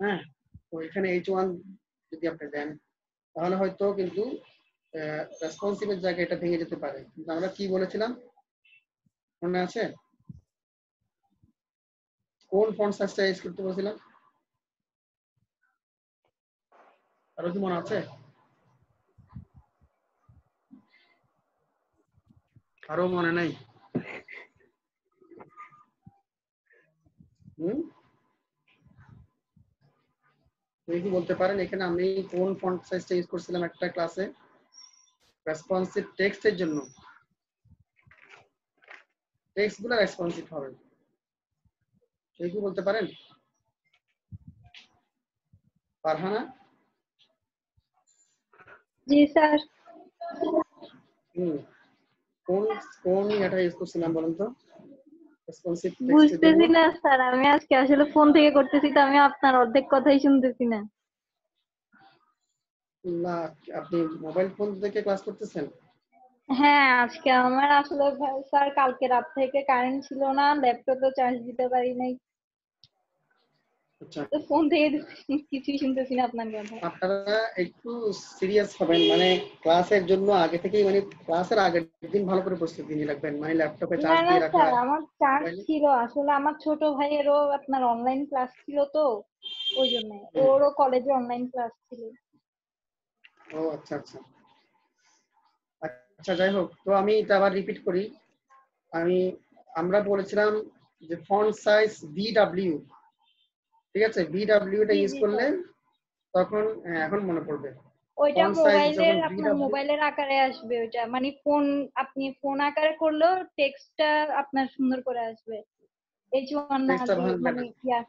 হ্যাঁ, তো এখানে H1 যদি আপনি দেন তাহলে হয়তো কিন্তু রেসপন্সিভের জায়গায় এটা ভেঙে যেতে পারে। কিন্তু আমরা কি বলেছিলাম মনে আছে? কোন ফন্ট সাইজটা ইউজ করতে বলেছিলাম? আরো কি মনে আছে? আরো মনে নাই? তুমি কি বলতে পারেন এখানে আমি কোন ফন্ট সাইজটা ইউজ করছিলাম একটা ক্লাসে রেসপন্সিভ টেক্সটের জন্য? টেক্সট গুলো রেসপন্সিভ হবে, সেই কি বলতে পারেন? ফারহানা? জি স্যার। কোন কোন এটা ইউজ করছিলাম বলেন তো? রেসপন্সিভ টেক্সটের জন্য বুঝতেছি না স্যার, আমি আজকে আসলে ফোন থেকে করতেছি তো আমি আপনার অর্ধেক কথাই শুনতেছি না। না, আপনি মোবাইল ফোন থেকে ক্লাস করতেছেন? হ্যাঁ, আজকে আমার আসলে স্যার কালকে রাত থেকে কারেন্ট ছিল না, ল্যাপটপে চার্জ দিতে পারি নাই, আচ্ছা, তো ফোন থেকে কিছুই শুনতেছি না আপনার কথা। আপনারা একটু সিরিয়াস হবেন, মানে ক্লাসের জন্য আগে থেকেই, মানে ক্লাসের আগের দিন ভালো করে প্রস্তুতি নিয়ে রাখবেন, মানে ল্যাপটপে না চার্জ না দিয়ে রাখা। স্যার, আমার চার্জ ছিল, আসলে আমার ছোট ভাইয়েরও আপনার অনলাইন ক্লাস ছিল তো ওই জন্য, ওরও কলেজে অনলাইন ক্লাস ছিল। ও আচ্ছা আচ্ছা আচ্ছা, যাই হোক, তো আমি এটা আবার রিপিট করি। আমরা বলেছিলাম যে ফন্ট সাইজ VW, ঠিক আছে? VW টা ইউজ করলে তখন এখন মনে পড়বে, ওইটা ফন্ট সাইজ যখন আপনার VW, মোবাইলের আকারে আসবে, ওইটা মানে আপনি ফোন আকারে করলেও টেক্সটটা আপনার সুন্দর করে আসবে। H1 না টেক্সটটা ভালো মানে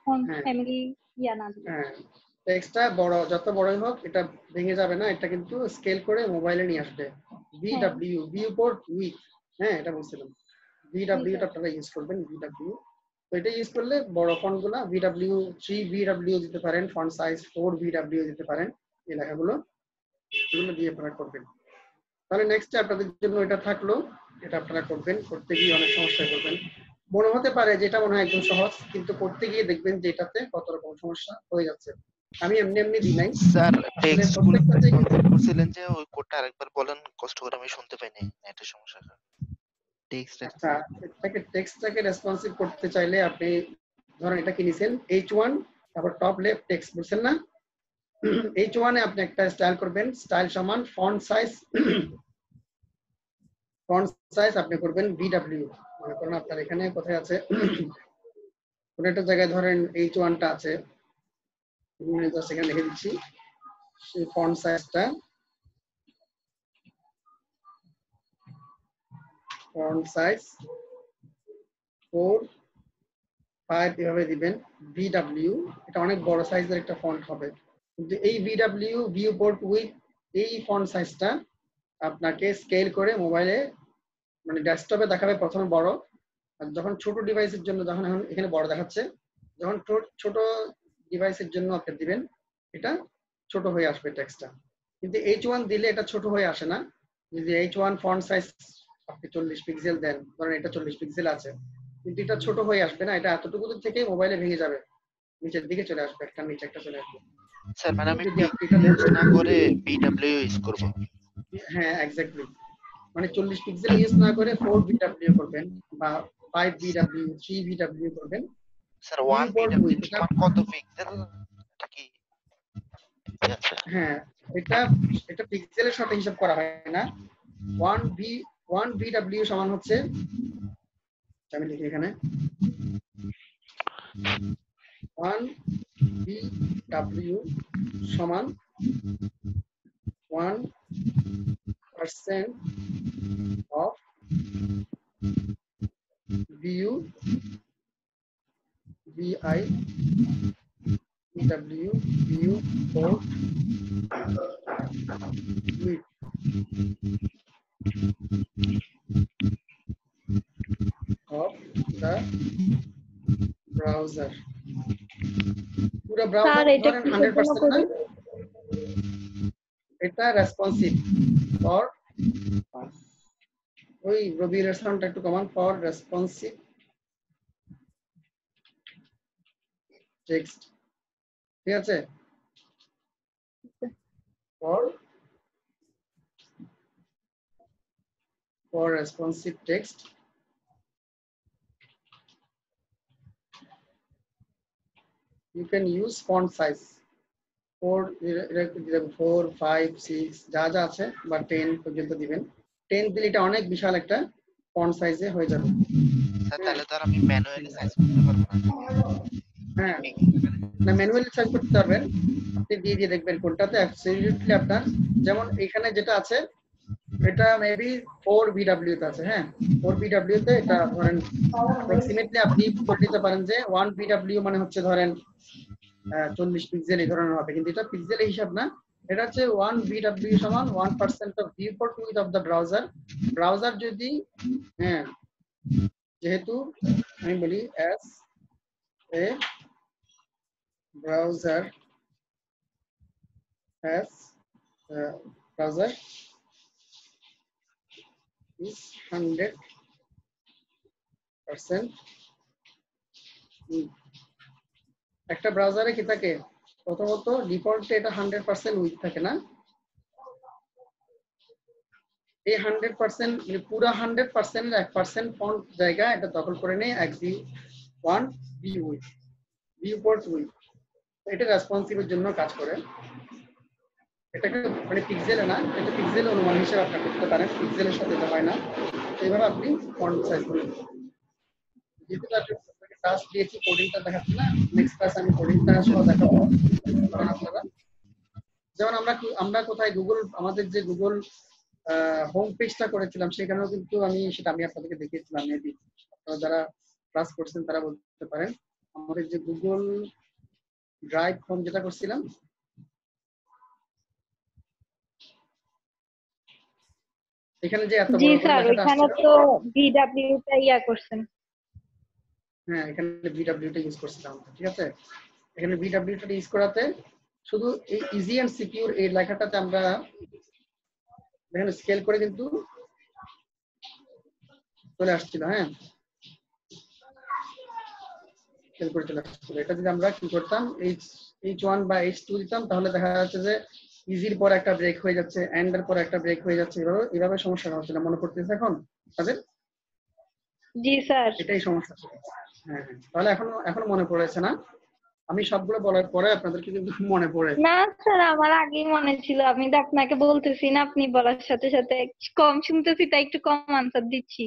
ফন্ট ফ্যামিলি না দিলে। হ্যাঁ, টেক্সটটা বড়, যত বড়ই হোক এটা ভেঙে যাবে না, এটা কিন্তু স্কেল করে মোবাইলে নিয়ে আসবে। VW, ভিউপোর্ট উইথ, হ্যাঁ এটা বলছিলাম, VW টা আপনারা ইউজ করবেন, VW। তো এটা ইউজ করলে বড় ফন্ট গুলা VW 3 VW দিতে পারেন, ফন্ট সাইজ 4 VW দিতে পারেন, এই লেখাগুলো এগুলো দিয়ে আপনারা করবেন। তাহলে নেক্সট আপনাদের জন্য এটা থাকলো, এটা আপনারা করবেন, করতে গিয়ে অনেক সমস্যায় পড়বেন। মনে হতে পারে যেটা মনে হয় একদম সহজ, কিন্তু করতে গিয়ে দেখবেন যে এটাতে কত রকম সমস্যা হয়ে যাচ্ছে। আমি এমনি এমনি দিই নাই স্যার, টেক্সট গুলো রেসপন্সিভ করছিলেন যে ওই কোডটা আরেকবার বলেন, কষ্ট করে আমি শুনতে পাইনি, নেটের সমস্যা। আচ্ছা, টেক্সটটাকে রেসপন্সিভ করতে চাইলে আপনি ধরেন এটা কি নিছেন H1, তারপর টপ লেফট টেক্সট বুঝছেন না? H1 এ আপনি একটা স্টাইল করবেন, স্টাইল সমান ফন্ট সাইজ আপনি করবেন VW। মনে করেন আপনার এখানে কোথায় আছে কোন একটা জায়গায় ধরেন H1 টা আছে, আমি জাস্ট এখানে লিখে দিচ্ছি, সেই ফন্ট সাইজটা ফন্ট সাইজ 4, 5 এভাবে দিবেন। VW এটা অনেক বড় সাইজের একটা ফন্ট হবে, কিন্তু এই VW ভিউপোর্ট উইথ এই ফন্ট সাইজটা আপনাকে স্কেল করে মোবাইলে মানে ডেস্কটপে দেখাবে প্রথমে বড়, আর যখন ছোট ডিভাইসের জন্য, যখন এখন এখানে বড় দেখাচ্ছে, যখন ছোট ডিভাইসের জন্য আপনি দিবেন এটা ছোট হয়ে আসবে টেক্সটটা। কিন্তু H1 দিলে এটা ছোট হয়ে আসে না। যদি H1 ফন্ট সাইজ আপনি 40 পিক্সেল দেন, ধরেন এটা 40 পিক্সেল আছে, কিন্তু এটা ছোট হয়ে আসবে না, এটা এতটুকু থেকে মোবাইলে ভেঙে যাবে, নিচের দিকে চলে আসবে, একটা নিচে একটা চলে আসবে। স্যার মানে আমি ইউজ না করে VW ইউজ করব? হ্যাঁ এক্স্যাক্টলি, মানে 40 পিক্সেল ইউজ না করে 4 VW করবেন বা 5 VW 3 VW করবেন। স্যার 1 VW সমান কত পিক্সেল? এটা কি? হ্যাঁ, এটা পিক্সেলের সাথে হিসাব করা হয় না। 1 VW সমান হচ্ছে, আমি লিখি এখানে 1 VW সমান 1% of VU VIW VU port of the browser পুরো ব্রাউজার স্যার এটা ধরেন কিসের জন্য 100% না করি? এটা রেসপন্সিভ ফর ওই রবির সাউন্ডটা একটু কমান ফর রেসপন্সিভ টেক্সট ঠিক আছে for responsive text you can use font size 4 5 6 যা যা আছে বা 10 পর্যন্ত দিবেন 10 দিলে এটা অনেক বিশাল একটা ফন্ট সাইজে হয়ে যাবে স্যার তাহলে তো আর আমি ম্যানুয়ালি সাইজ করতে পারবো না হ্যাঁ না ম্যানুয়ালি সাইজ করতে পারবেন আপনি দিয়ে দেখবেন কোনটাতে অ্যাবসলিউটলি আপনার যেমন এখানে যেটা আছে এটা মেবি 4 BW তে আছে হ্যাঁ 4 BW তে এটা ধরেন অ্যাপ্রক্সিমেটলি আপনি বলে দিতে পারেন যে 1 BW মানে হচ্ছে ধরেন 40 পিক্সেল এই ধরনের হবে কিন্তু এটা পিক্সেল হিসাব না এটা হচ্ছে 1 BW সমান 1% of viewport width of the browser যদি হ্যাঁ যেহেতু আমি বলি অ্যাজ এ ব্রাউজার is 100% একটা ব্রাউজারে কি থাকে প্রথমত ডিফল্টে এটা 100% উইথ থাকে না এই 100% মানে পুরো 100% এর 1% ফন্ট জায়গা এটা দখল করে নেয় XV1 ভিউপোর্ট উইথ এটা রেসপন্সিভের জন্য কাজ করে এটাকে মানে পিক্সেল না এটা পিক্সেল অনুমান হিসেবে আপনি করতে পারেন পিক্সেলের সাথে এটা হয় না এইভাবে আপনি ফন্ট সাইজ করবেন যেহেতু আপনাকে টাস্ক দিয়েছি কোডিংটা দেখাচ্ছি না নেক্সট ক্লাস আমি কোডিংটা সহ দেখাবো কারণ আপনারা যেমন আমরা কোথায় গুগল আমাদের যে গুগল হোম পেজটা করেছিলাম সেখানেও কিন্তু আমি আপনাদেরকে দেখিয়েছিলাম মেবি আপনারা যারা ক্লাস করছেন তারা বলতে পারেন আমাদের যে গুগল ড্রাইভ হোম যেটা করছিলাম এখানে যে এত জি বড় স্যার লেখাটা ওইখানে আসছে তো ভিডব্লিউ টা ইয়া করছেন হ্যাঁ এখানে ভিডব্লিউ টা ইউজ করছিলাম ঠিক আছে এখানে ভিডব্লিউ টা ইউজ করাতে শুধু এই ইজি এন্ড সিকিউর এই লেখাটাতে আমরা এখানে স্কেল করে কিন্তু চলে আসছিল হ্যাঁ স্কেল করে চলে আসছিল এটা যদি আমরা কি করতাম H1 বা H2 দিতাম তাহলে দেখা যাচ্ছে যে ইজির পর একটা ব্রেক হয়ে যাচ্ছে এন্ড এর পর একটা ব্রেক হয়ে যাচ্ছে এভাবে সমস্যা হচ্ছিল মনে পড়তেছে এখন তাদের জি স্যার এটাই সমস্যা হ্যাঁ তাহলে এখন মনে পড়েছে না আমি সবগুলো বলার পরে আপনাদেরকে কিন্তু মনে পড়ে না স্যার আমার আগেই মনে ছিল আমি তো আপনাকে বলতেছি না আপনি বলার সাথে সাথে কম শুনতেছি তাই একটু কম আনসার দিচ্ছি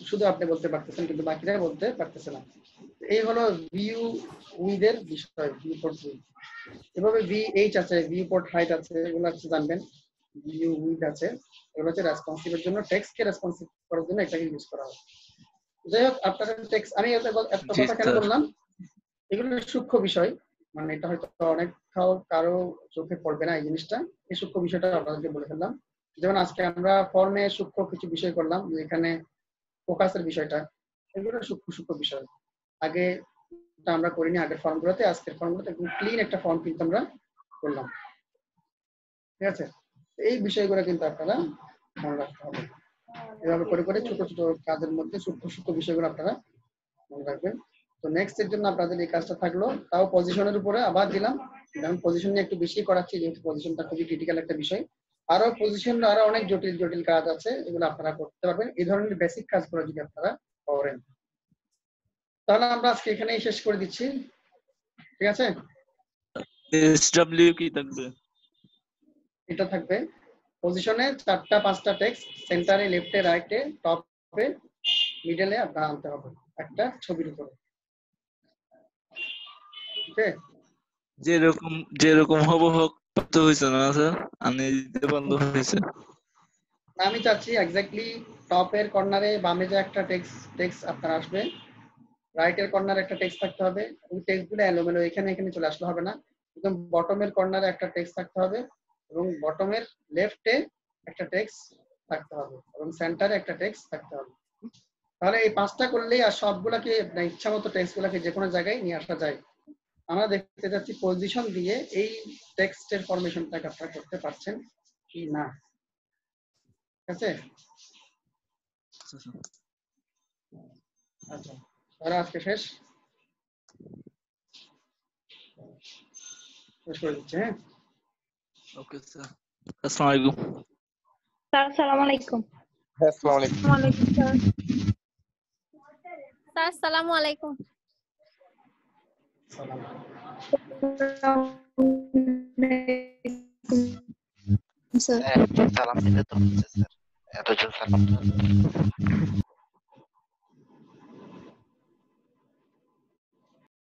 শুধু আপনি বলতে পারতেছেন কিন্তু বাকিরা বলতে পারতেছে না এই হলো ভিউ উইথের বিষয় ভিউপোর্ট উইথ এভাবে VH আছে ভিউপোর্ট হাইট আছে এগুলো আপনি জানবেন ভিউ উইথ আছে এগুলো হচ্ছে রেসপন্সিভের জন্য টেক্সটকে রেসপন্সিভ করার জন্য এটাকে ইউজ করা হয় যাই হোক আপনাদের টেক্সট আমি এত কথা কেন বললাম এগুলো সূক্ষ্ম বিষয় মানে এটা হয়তো অনেক কারো চোখে পড়বে না এই জিনিসটা এই সূক্ষ্ম বিষয়টা আপনাদেরকে বলে ফেললাম যেমন আজকে আমরা ফর্মে সূক্ষ্ম কিছু বিষয় করলাম এখানে ফোকাসের বিষয়টা এগুলো সূক্ষ্ম বিষয় আগে আমরা করিনি আগের ফর্মগুলোতে আজকের ফর্মগুলোতে একদম ক্লিন একটা ফর্ম কিন্তু আমরা করলাম ঠিক আছে এই বিষয়গুলো কিন্তু আপনারা মনে রাখতে হবে এভাবে করে করে ছোট ছোট কাজের মধ্যে সূক্ষ্ম বিষয়গুলো আপনারা মনে রাখবেন তো নেক্সট এর জন্য আপনাদের এই কাজটা থাকলো তাও পজিশনের উপরে আবার দিলাম যেমন পজিশন নিয়ে একটু বেশি করাচ্ছি যেহেতু পজিশনটা খুবই ক্রিটিক্যাল একটা বিষয় আরো পজিশন আরো অনেক জটিল কাজ আছে এগুলো আপনারা করতে পারবেন এই ধরনের বেসিক কাজগুলো যদি আপনারা করেন তাহলে আমরা আজকে এখানেই শেষ করে দিচ্ছি ঠিক আছে SW কি থাকবে এটা থাকবে পজিশনে 4টা 5টা টেক্সট সেন্টারে লেফটে রাইটে টপে মিডলে আপনারা আনতে হবে একটা ছবির উপরে ওকে যেরকম হবো হোক তো হইছে না স্যার আমি দিতে পারলে হইছে আমি চাচ্ছি এক্স্যাক্টলি টপের কর্নারে বামে যে একটা টেক্সট আপনার আসবে রাইটের কর্নারে একটা টেক্সট থাকতে হবে ওই টেক্সটগুলো এলোমেলো এখানে চলে আসলে হবে না একদম বটমের কর্নারে একটা টেক্সট থাকতে হবে এবং বটমের লেফটে একটা টেক্সট থাকতে হবে এবং সেন্টারে একটা টেক্সট থাকতে হবে। তাহলে এই 5টা করলেই আর সবগুলাকে ইচ্ছা মতো টেক্সটগুলোকে যে কোনো জায়গায় নিয়ে আসা যায়। আমরা দেখতে যাচ্ছি পজিশন দিয়ে এই টেক্সটের ফরমেশনটাকে আপনারা করতে পারছেন কি না। ঠিক আছে? আচ্ছা, তাহলে আজকে শেষ করে দিচ্ছি। হ্যাঁ, ওকে স্যার, আসসালামু আলাইকুম। স্যার আসসালামু আলাইকুম। হ্যাঁ, আসসালামু আলাইকুম। ওয়ালাইকুম স্যার। স্যার আসসালামু আলাইকুম। স্যার সালাম দিলে তো হচ্ছে স্যার, এতজন সালাম